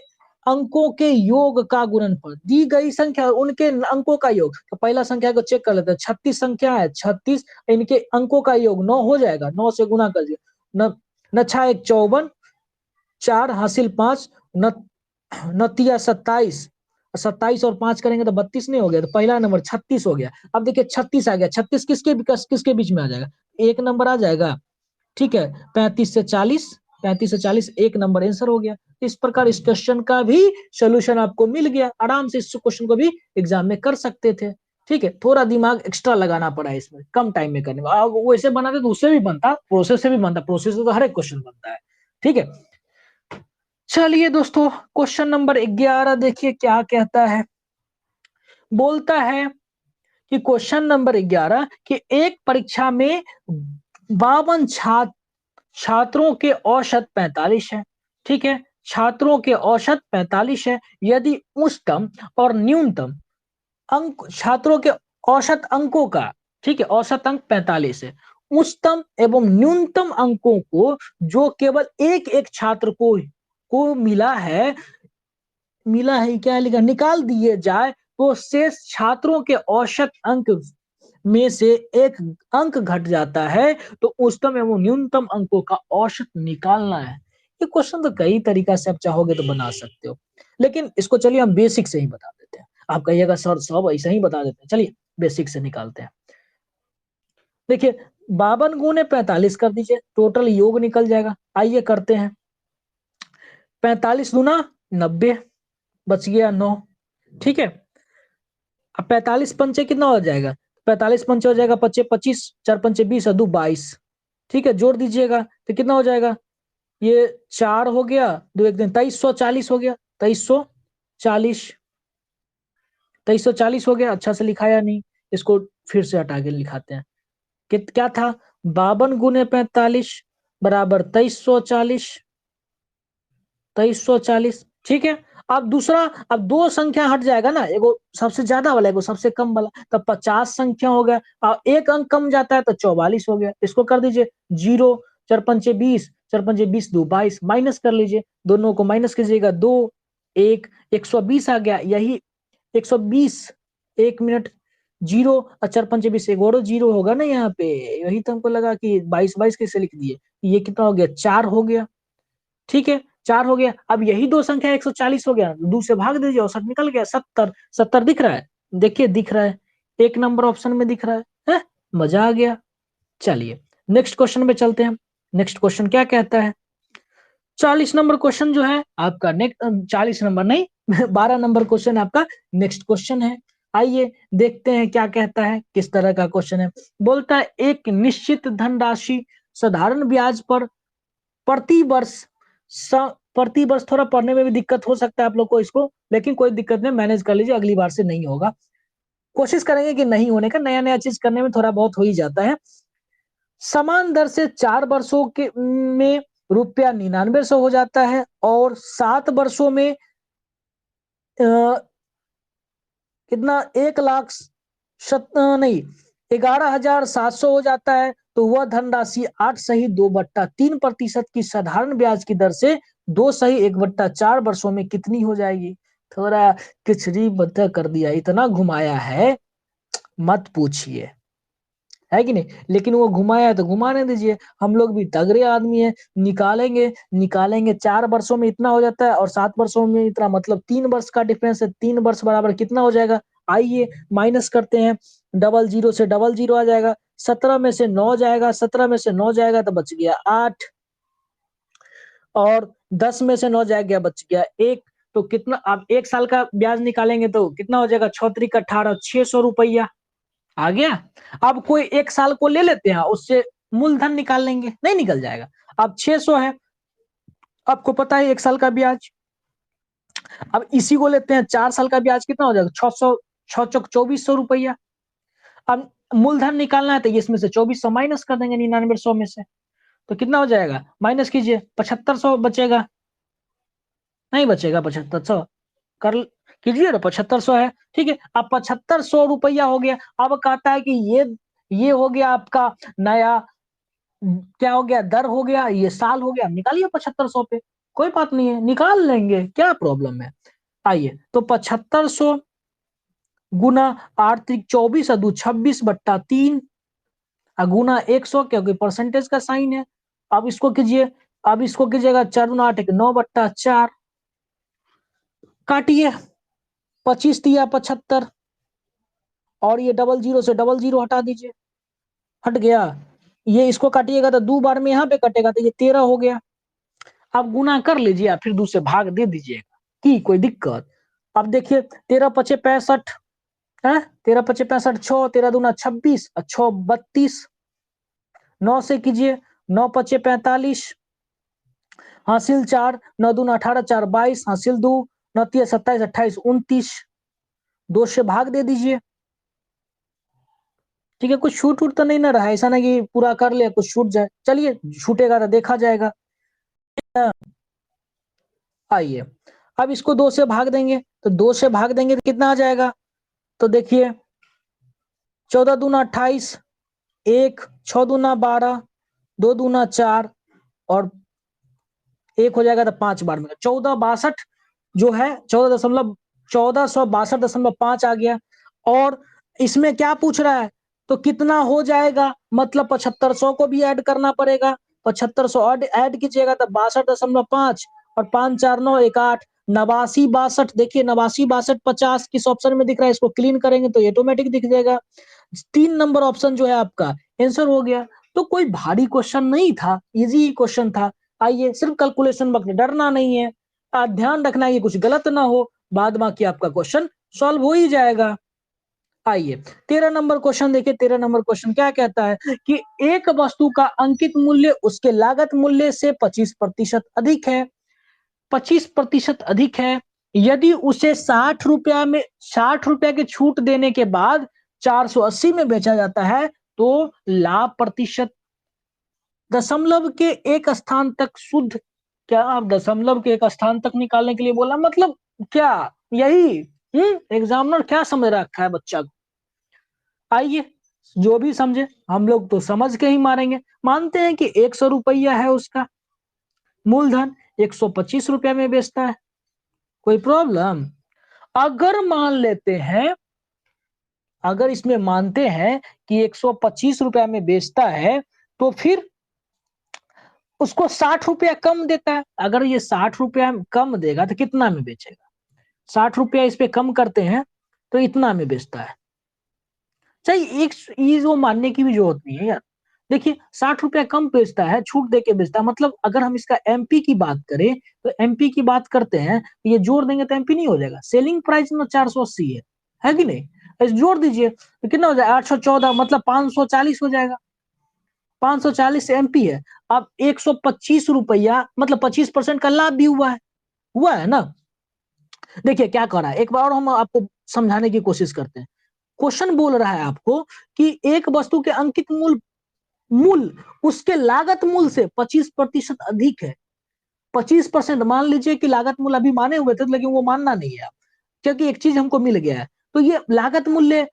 अंकों के योग का गुणनफल, दी गई संख्या उनके अंकों का योग, तो पहला संख्या को चेक कर लेते हैं, 36 संख्या है, 36 इनके अंकों का योग 9 हो जाएगा, 9 से गुना कर दिया, न न 6 1 54, 4 हासिल 5, न नतिया 27, 27 और 5 करेंगे तो 32 नहीं हो गया, तो पहला नंबर 36 हो गया। अब देखिए 36 आ गया, 36 किसके बीच में आ जाएगा, एक नंबर आ जाएगा, ठीक है, 35 से 40, 35 से 40 एक नंबर आंसर हो गया। इस प्रकार इस क्वेश्चन का भी सोल्यूशन आपको मिल गया, आराम से इस क्वेश्चन को भी एग्जाम में कर सकते थे। ठीक है, थोड़ा दिमाग एक्स्ट्रा लगाना पड़ा है इसमें, कम टाइम में करने में, वैसे बनाते तो उससे भी बनता, प्रोसेस से भी बनता, प्रोसेस से तो हर एक क्वेश्चन बनता है। ठीक है, चलिए दोस्तों क्वेश्चन नंबर 11 देखिए क्या कहता है, बोलता है कि क्वेश्चन नंबर 11 कि एक परीक्षा में 52 छात्रों के औसत 45 है, ठीक है, छात्रों के औसत 45 है, यदि उच्चतम और न्यूनतम अंक छात्रों के औसत अंकों का, ठीक है, औसत अंक 45 है, उच्चतम एवं न्यूनतम अंकों को जो केवल एक एक छात्र को मिला है क्या लिखा, निकाल दिए जाए तो शेष छात्रों के औसत अंक में से एक अंक घट जाता है, तो उच्चतम एवं न्यूनतम अंकों का औसत निकालना है। ये क्वेश्चन तो कई तरीका से आप चाहोगे तो बना सकते हो, लेकिन इसको चलिए हम बेसिक से ही बता देते हैं। आप कहिएगा सर सब ऐसा ही बता देते हैं, चलिए बेसिक से निकालते हैं। देखिए 52 गुने 45 कर दीजिए, टोटल योग निकल जाएगा, आइए करते हैं। 45 गुना 90, बच गया 9, ठीक है। अब 45 पंचे कितना हो जाएगा, 45 पंचे हो जाएगा 25, 25 4 पंचे 20 और 2 22, ठीक है, जोड़ दीजिएगा तो कितना हो जाएगा ये 4 हो गया, 2 1 दिन 2340 हो गया, 2340, 2340 हो गया। अच्छा से लिखाया नहीं, इसको फिर से हटा के लिखाते हैं। क्या था, 52 गुने 45 बराबर 2340, 2340। ठीक है, अब दूसरा, अब दो संख्या हट जाएगा ना, एगो सबसे ज्यादा वाला, एगो सबसे कम वाला, तब 50 संख्या हो गया, और एक अंक कम जाता है तो 44 हो गया। इसको कर दीजिए 0, 4 5 20, 4 5 20 2 22, माइनस कर लीजिए, दोनों को माइनस कीजिएगा, 2 1 120 आ गया, यही 120। 1 मिनट, 0 और 4 5 20, एक और जीरो होगा ना यहाँ पे, यही तो हमको लगा कि 22 22 कैसे लिख दिए। ये कितना हो गया, 4 हो गया। ठीक है, 4 हो गया। अब यही दो संख्या 140 हो गया, 2 से भाग दीजिए, औसत निकल गया 70। 70 दिख रहा है, देखिए दिख रहा है, एक नंबर ऑप्शन में दिख रहा है? मजा आ गया। चलिए नेक्स्ट क्वेश्चन में चलते हैं। नेक्स्ट क्वेश्चन क्या कहता है, 40 नंबर क्वेश्चन जो है आपका, नेक्स्ट 40 नंबर नहीं 12 नंबर क्वेश्चन आपका नेक्स्ट क्वेश्चन है। आइए देखते हैं क्या कहता है, किस तरह का क्वेश्चन है। बोलता है एक निश्चित धनराशि साधारण ब्याज पर प्रति वर्ष, प्रति वर्ष थोड़ा पढ़ने में भी दिक्कत हो सकता है आप लोग को इसको, लेकिन कोई दिक्कत नहीं, मैनेज कर लीजिए, अगली बार से नहीं होगा। कोशिश करेंगे कि नहीं होने का, नया नया चीज करने में थोड़ा बहुत हो ही जाता है। समान दर से 4 वर्षों के में ₹99 हो जाता है, और 7 वर्षों में कितना, 1 लाख नहीं 11,700 हो जाता है। तो वह धनराशि 8 सही 2/3% की साधारण ब्याज की दर से 2 सही 1/4 वर्षों में कितनी हो जाएगी। थोड़ा खिचड़ी बद्ध कर दिया, इतना घुमाया है मत पूछिए, है कि नहीं। लेकिन वो घुमाया है तो घुमाने दीजिए, हम लोग भी तगड़े आदमी है, निकालेंगे निकालेंगे। 4 वर्षों में इतना हो जाता है और 7 वर्षों में इतना, मतलब 3 वर्ष का डिफरेंस है। 3 वर्ष बराबर कितना हो जाएगा, आइए माइनस करते हैं। डबल जीरो से डबल जीरो आ जाएगा, 17 में से 9 जाएगा, 17 में से 9 जाएगा तो बच गया 8, और 10 में से 9 जाएगा बच गया 1। तो कितना, आप 1 साल का ब्याज निकालेंगे तो कितना हो जाएगा, 6 3 18, 600 रुपया आ गया। अब कोई 1 साल को ले लेते हैं, उससे मूलधन निकाल लेंगे, नहीं निकल जाएगा। अब 600 है, आपको पता है 1 साल का ब्याज। अब इसी को लेते हैं, 4 साल का ब्याज कितना हो जाएगा, 600, 6 चौक 2400 रुपया। अब मूलधन निकालना है तो इसमें से 2400 माइनस कर देंगे 9900 में से, तो कितना हो जाएगा, माइनस कीजिए, 7500 बचेगा, नहीं बचेगा 7500, कर कीजिए ना, 7500 है। ठीक है, अब 7500 रुपया हो गया। अब कहता है कि ये हो गया आपका नया, क्या हो गया, दर हो गया, ये साल हो गया, निकालिए 7500 पे, कोई बात नहीं है, निकाल लेंगे, क्या प्रॉब्लम है। आइए तो 7500 गुना 8 3 24 और 2 26/3 गुना 100, क्योंकि परसेंटेज का साइन है। अब इसको कीजिए, अब इसको कीजिएगा, 4 8 9/4, काटिए, 25 तिया 75, और ये डबल जीरो से डबल जीरो हटा दीजिए, हट गया। ये इसको काटिएगा तो 2 बार में यहाँ पे कटेगा, तो ये 13 हो गया। अब गुना कर लीजिए, या फिर 2 से भाग दे दीजिएगा, की कोई दिक्कत। अब देखिए 13 पचे 65 है, 13 पचे 65, 6 13 दूना 26 और 6 32, 9 से कीजिए, 9 पचे 45, हासिल 4, 9 दूना 18, 4 22, हासिल 2, 9 तिया 27, 28 29, 2 से भाग दे दीजिए। ठीक है, कुछ छूट उट तो नहीं ना रहा, ऐसा ना कि पूरा कर ले कुछ छूट जाए, चलिए छूटेगा तो देखा जाएगा। आइए अब इसको 2 से भाग देंगे, तो 2 से भाग देंगे तो कितना आ जाएगा, तो देखिए 14 दूना 28, 1 6 दूना 12, 2 दूना 4, और 1 हो जाएगा तो 5 बार में 1462 जो है, 14,1462.5 आ गया। और इसमें क्या पूछ रहा है, तो कितना हो जाएगा, मतलब 7500 को भी ऐड करना पड़ेगा, 7500 ऐड कीजिएगा तो 62.5, और 5 4 9 1 8, 89 62, देखिए 89 62 50 किस ऑप्शन में दिख रहा है, इसको क्लीन करेंगे तो ऑटोमेटिक दिख जाएगा। 3 नंबर ऑप्शन जो है आपका आंसर हो गया। तो कोई भारी क्वेश्चन नहीं था, इजी क्वेश्चन था। आइए सिर्फ कैलकुलेशन वक्त डरना नहीं है, ध्यान रखना है कि कुछ गलत ना हो, बाद बाकी आपका क्वेश्चन सॉल्व हो ही जाएगा। आइए 13 नंबर क्वेश्चन देखिए। 13 नंबर क्वेश्चन क्या कहता है कि एक वस्तु का अंकित मूल्य उसके लागत मूल्य से 25% अधिक है, 25% अधिक है। यदि उसे 60 रुपया की छूट देने के बाद 480 में बेचा जाता है तो लाभ प्रतिशत दशमलव के एक स्थान तक शुद्ध। क्या आप दशमलव के एक स्थान तक निकालने के लिए बोला, मतलब क्या यही एग्जामिनर क्या समझ रखा है बच्चा को। आइए जो भी समझे, हम लोग तो समझ के ही मारेंगे। मानते हैं कि 100 रुपया है उसका मूलधन, 125 रुपया में बेचता है, कोई प्रॉब्लम। अगर मान लेते हैं, अगर इसमें मानते हैं कि 125 रुपया में बेचता है तो फिर उसको 60 रुपया कम देता है। अगर ये 60 रुपया कम देगा तो कितना में बेचेगा, 60 रुपया इस पे कम करते हैं तो इतना में बेचता है। चाहिए एक ये जो मानने की भी जरूरत नहीं है यार। देखिए 60 रुपया कम बेचता है, छूट दे के बेचता है, मतलब अगर हम इसका एमपी की बात करें तो एमपी की बात करते हैं तो ये जोड़ देंगे तो एमपी नहीं हो जाएगा। सेलिंग प्राइस में 480 है कि नहीं, ऐसे जोड़ दीजिए तो कितना हो जाएगा 814, मतलब 540 हो जाएगा। 540 एमपी है। अब 125 रुपया मतलब 25% का लाभ भी हुआ है ना। देखिए क्या कर रहा है, एक बार और हम आपको समझाने की कोशिश करते हैं। क्वेश्चन बोल रहा है आपको कि एक वस्तु के अंकित मूल उसके लागत मूल से 25% अधिक है। 25% मान लीजिए कि लागत मूल्य अभी माने हुए थे लेकिन वो मानना नहीं है आप, क्योंकि एक चीज हमको मिल गया है। तो ये लागत मूल्य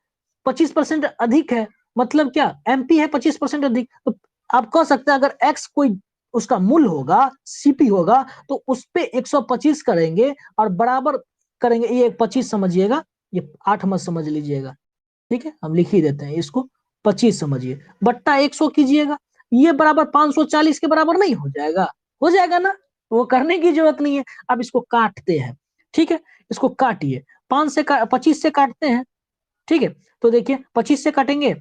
25% अधिक है, मतलब क्या एमपी है 25% अधिक। तो आप कह सकते हैं अगर एक्स कोई उसका मूल्य होगा, सीपी होगा, तो उस पे 125 करेंगे और बराबर करेंगे। ये 25 समझिएगा, ये 8 मत समझ लीजिएगा, ठीक है, हम लिख ही देते हैं इसको। 25 समझिए बट्टा 100 कीजिएगा, ये बराबर 540 के बराबर नहीं हो जाएगा, हो जाएगा ना, वो करने की जरूरत नहीं है। अब इसको काटते हैं, ठीक है, इसको काटिए। 25 से काटते हैं, ठीक है। तो देखिए 25 से काटेंगे,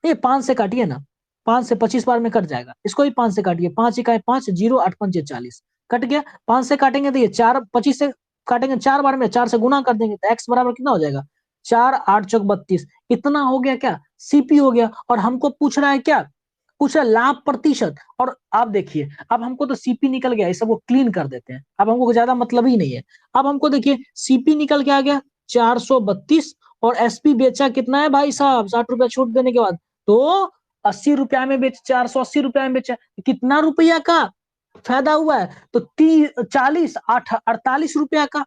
ये 5 से काटिए ना, 5 से 25 बार में कट जाएगा, इसको भी 5 से काटिए। 5 इकाई 5, 0 8 5 40 कट गया। 5 से काटेंगे तो ये 4, 25 से काटेंगे 4 बार में, 4 से गुना कर देंगे तो एक्स बराबर कितना हो जाएगा 4 8 चौक 32। इतना हो गया क्या, सीपी हो गया। और हमको पूछ रहा है क्या, पूछ रहा है लाभ प्रतिशत। और आप देखिए अब हमको तो सीपी निकल गया, इस सबको क्लीन कर देते हैं, अब हमको ज्यादा मतलब ही नहीं है। अब हमको देखिए सीपी निकल के आ गया 432, और एसपी बेचा कितना है भाई साहब, 60 रुपया छूट देने के बाद, तो 80 रुपया में बेच, 480 रुपया में बेचा, कितना रुपया का फायदा हुआ है, तो 40 8 48 रुपया का,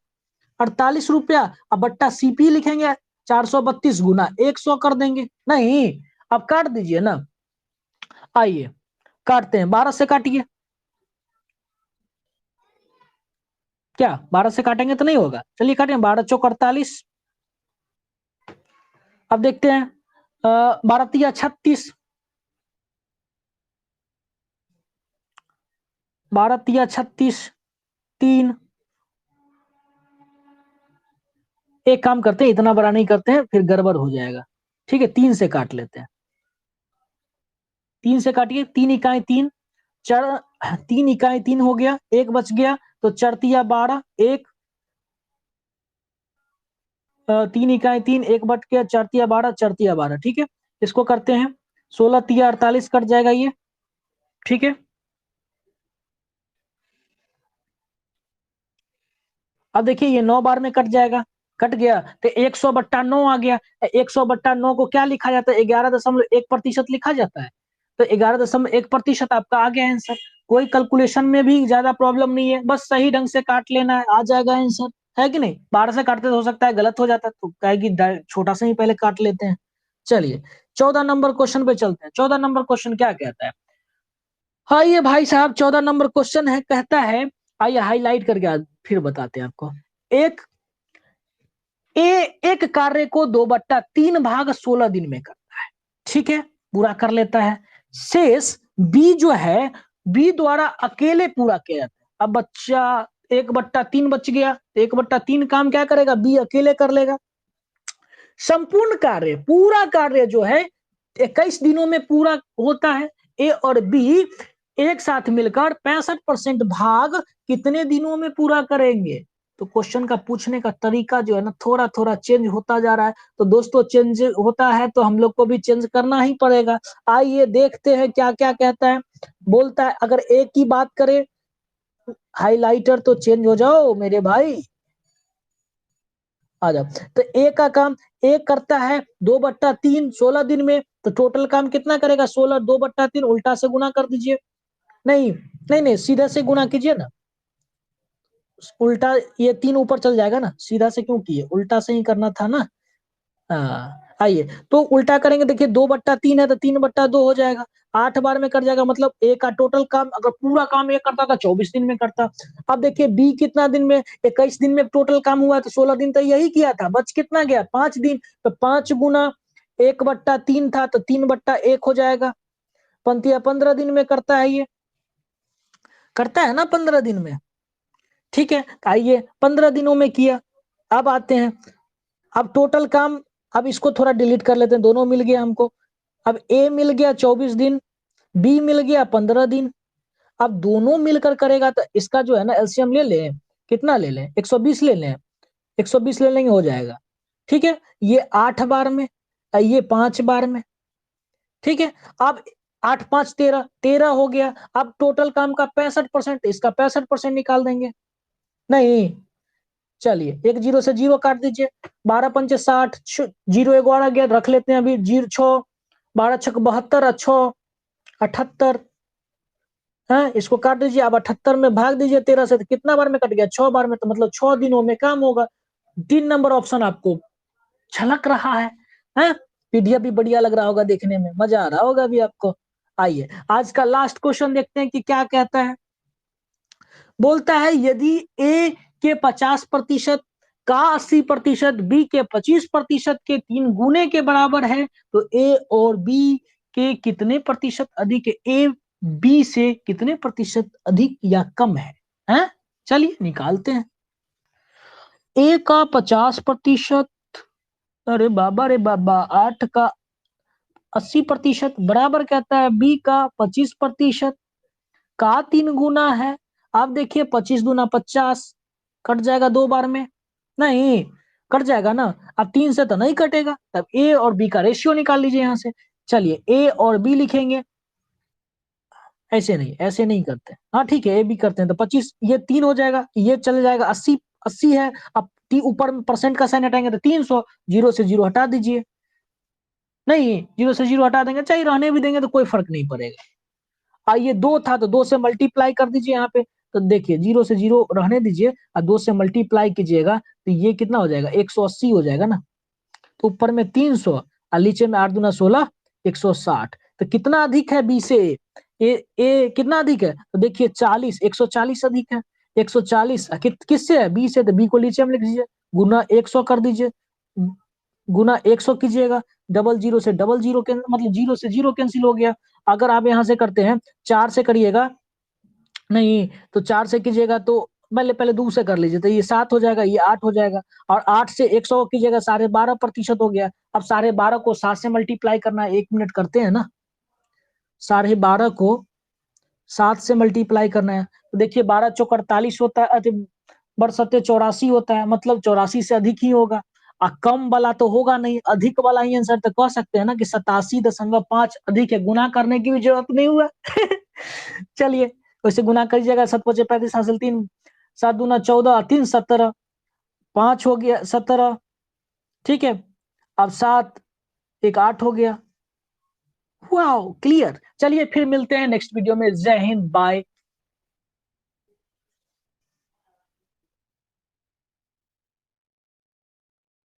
48 रुपया। अब बट्टा सीपी लिखेंगे, 432 गुना 100 कर देंगे, नहीं अब काट दीजिए ना। आइए काटते हैं, 12 से काटिए। क्या 12 से काटेंगे तो नहीं होगा, चलिए काटें, 12 चौक 48। अब देखते हैं 12 तिया 36, 12 तिया 36, 3। एक काम करते हैं, इतना बड़ा नहीं करते हैं फिर गड़बड़ हो जाएगा, ठीक है, 3 से काट लेते हैं। 3 से काटिए, 3 इकाई 3, चार, 3 इकाई 3 हो गया, एक बच गया तो 4 तिया 12, एक 3 इकाई 3, एक बच गया, 4 तिया 12, 4 तिया 12, ठीक है। इसको करते हैं, 16 तिया 48 कट जाएगा ये, ठीक है। अब देखिए ये 9 बार में कट जाएगा, कट गया तो 100/9 आ गया। 100/9 को क्या लिखा जाता है, 11.1% लिखा जाता है। तो 11.1% आपका आ गया आंसर। कोई कैलकुलेशन में भी ज्यादा प्रॉब्लम नहीं है, बस सही ढंग से काट लेना है, आ जाएगा आंसर, है कि नहीं। 12 से काटते तो हो सकता है गलत हो जाता, तो क्या है कि छोटा से ही पहले काट लेते हैं। चलिए 14 नंबर क्वेश्चन पे चलते हैं। 14 नंबर क्वेश्चन क्या कहता है, हाँ ये भाई साहब 14 नंबर क्वेश्चन है, कहता है, आइए हाईलाइट करके फिर बताते हैं आपको। एक एक कार्य को 2/3 भाग 16 दिन में करता है, ठीक है, पूरा कर लेता है। शेष बी जो है, बी द्वारा अकेले पूरा किया जाता है। अब बच्चा 1/3 बच गया, 1/3 काम क्या करेगा, बी अकेले कर लेगा। संपूर्ण कार्य, पूरा कार्य जो है 21 दिनों में पूरा होता है। ए और बी एक साथ मिलकर 65% भाग कितने दिनों में पूरा करेंगे, तो क्वेश्चन का पूछने का तरीका जो है ना थोड़ा थोड़ा चेंज होता जा रहा है। तो दोस्तों चेंज होता है तो हम लोग को भी चेंज करना ही पड़ेगा। आइए देखते हैं क्या क्या कहता है। बोलता है अगर ए की बात करें, हाइलाइटर तो चेंज हो जाओ मेरे भाई, आ जाओ। तो ए का काम ए करता है 2/3 16 दिन में, तो टोटल काम कितना करेगा 16, 2/3 उल्टा से गुना कर दीजिए। नहीं नहीं नहीं, सीधा से गुना कीजिए ना, उल्टा ये 3 ऊपर चल जाएगा ना, सीधा से क्यों किए, उल्टा से ही करना था ना। हाँ आइए तो उल्टा करेंगे, देखिए 2/3 है तो 3/2 हो जाएगा, 8 बार में कर जाएगा। मतलब ए का टोटल काम अगर पूरा काम ए करता था 24 दिन में करता। अब देखिए बी कितना दिन में, 21 दिन में टोटल काम हुआ, तो 16 दिन तो यही किया था, बच कितना गया 5 दिन। तो 5 गुना 1/3 था तो 3/1 हो जाएगा। पंतिया 15 दिन में करता है, ये करता है ना 15 दिन में। ठीक है आइए 15 दिनों में किया। अब आते हैं, अब टोटल काम, अब इसको थोड़ा डिलीट कर लेते हैं, दोनों मिल गया हमको। अब ए मिल गया 24 दिन, बी मिल गया 15 दिन। अब दोनों मिलकर करेगा तो इसका जो है ना एलसीएम ले लें, कितना ले लें 120 ले लें, 120 ले लेंगे हो जाएगा। ठीक है ये 8 बार में, ये 5 बार में। ठीक है अब 8 5 13, 13 हो गया। अब टोटल काम का 65%, इसका 65% निकाल देंगे। नहीं चलिए एक जीरो से जीरो काट दीजिए, 12×5 = 60, जीरो एक और आ गया, रख लेते हैं अभी, जीरो 6, 12×6 = 72, 6 78 है, इसको काट दीजिए। अब 78 में भाग दीजिए 13 से, तो कितना बार में कट गया 6 बार में, तो मतलब 6 दिनों में काम होगा। 3 नंबर ऑप्शन आपको छलक रहा है? पीडीएफ भी बढ़िया लग रहा होगा देखने में, मजा आ रहा होगा अभी आपको। आइए आज का लास्ट क्वेश्चन देखते हैं कि क्या कहता है। बोलता है यदि ए के 50% का 80%, बी के 25% के 3 गुने के बराबर है, तो ए और बी के कितने प्रतिशत अधिक है, ए बी से कितने प्रतिशत अधिक या कम है? चलिए निकालते हैं। ए का 50%, अरे बाबा रे बाबा, 8 का 80% बराबर कहता है बी का 25% का 3 गुना है। आप देखिए 25 दूना 50, कट जाएगा 2 बार में, नहीं कट जाएगा ना। अब 3 से तो नहीं कटेगा, तब ए और बी का रेशियो निकाल लीजिए यहां से। चलिए ए और बी लिखेंगे, ऐसे नहीं, ऐसे नहीं करते। हाँ ठीक है ए बी करते हैं, तो 25 ये 3 हो जाएगा, ये चले जाएगा 80, 80 है। अब ऊपर में परसेंट का साइन हटाएंगे तो 300, जीरो से जीरो हटा दीजिए। नहीं जीरो से जीरो हटा देंगे, चाहे रहने भी देंगे तो कोई फर्क नहीं पड़ेगा। ये 2 था तो 2 से मल्टीप्लाई कर दीजिए यहाँ पे, तो देखिए जीरो से जीरो रहने दीजिए और 2 से मल्टीप्लाई कीजिएगा तो ये कितना हो जाएगा 180 हो जाएगा ना। तो ऊपर में 300 और नीचे में 8 दूना 16, 160। तो कितना अधिक है बी से ए कितना अधिक है, तो देखिए 40, 140 अधिक है। 140 किससे है, बी से, तो बी को नीचे में लिख दीजिए, गुना 100 कर दीजिए, गुना 100 कीजिएगा। डबल जीरो से डबल जीरो मतलब जीरो से जीरो कैंसिल हो गया। अगर आप यहां से करते हैं 4 से करिएगा, नहीं तो 4 से कीजिएगा तो पहले पहले 2 से कर लीजिए, तो ये 7 हो जाएगा, ये 8 हो जाएगा। और 8 से 100 कीजिएगा, 12.5% हो गया। अब 12.5 को 7 से मल्टीप्लाई करना है, 1 मिनट करते हैं ना। 12.5 को 7 से मल्टीप्लाई करना है, तो देखिए 12 चौक 48 होता है, बरसते 84 होता है, मतलब 84 से अधिक ही होगा। कम वाला तो होगा नहीं, अधिक वाला ही आंसर, तो कह सकते हैं ना कि 87.5 अधिक है, गुना करने की भी जरूरत नहीं हुआ। चलिए वैसे गुना करिएगा, 7×5 = 35 हासिल 3, 7 दूना 14, 3 17, 5 हो गया 17। ठीक है अब 7 1 8 हो गया। Wow clear. चलिए फिर मिलते हैं नेक्स्ट वीडियो में। जय हिंद, बाय।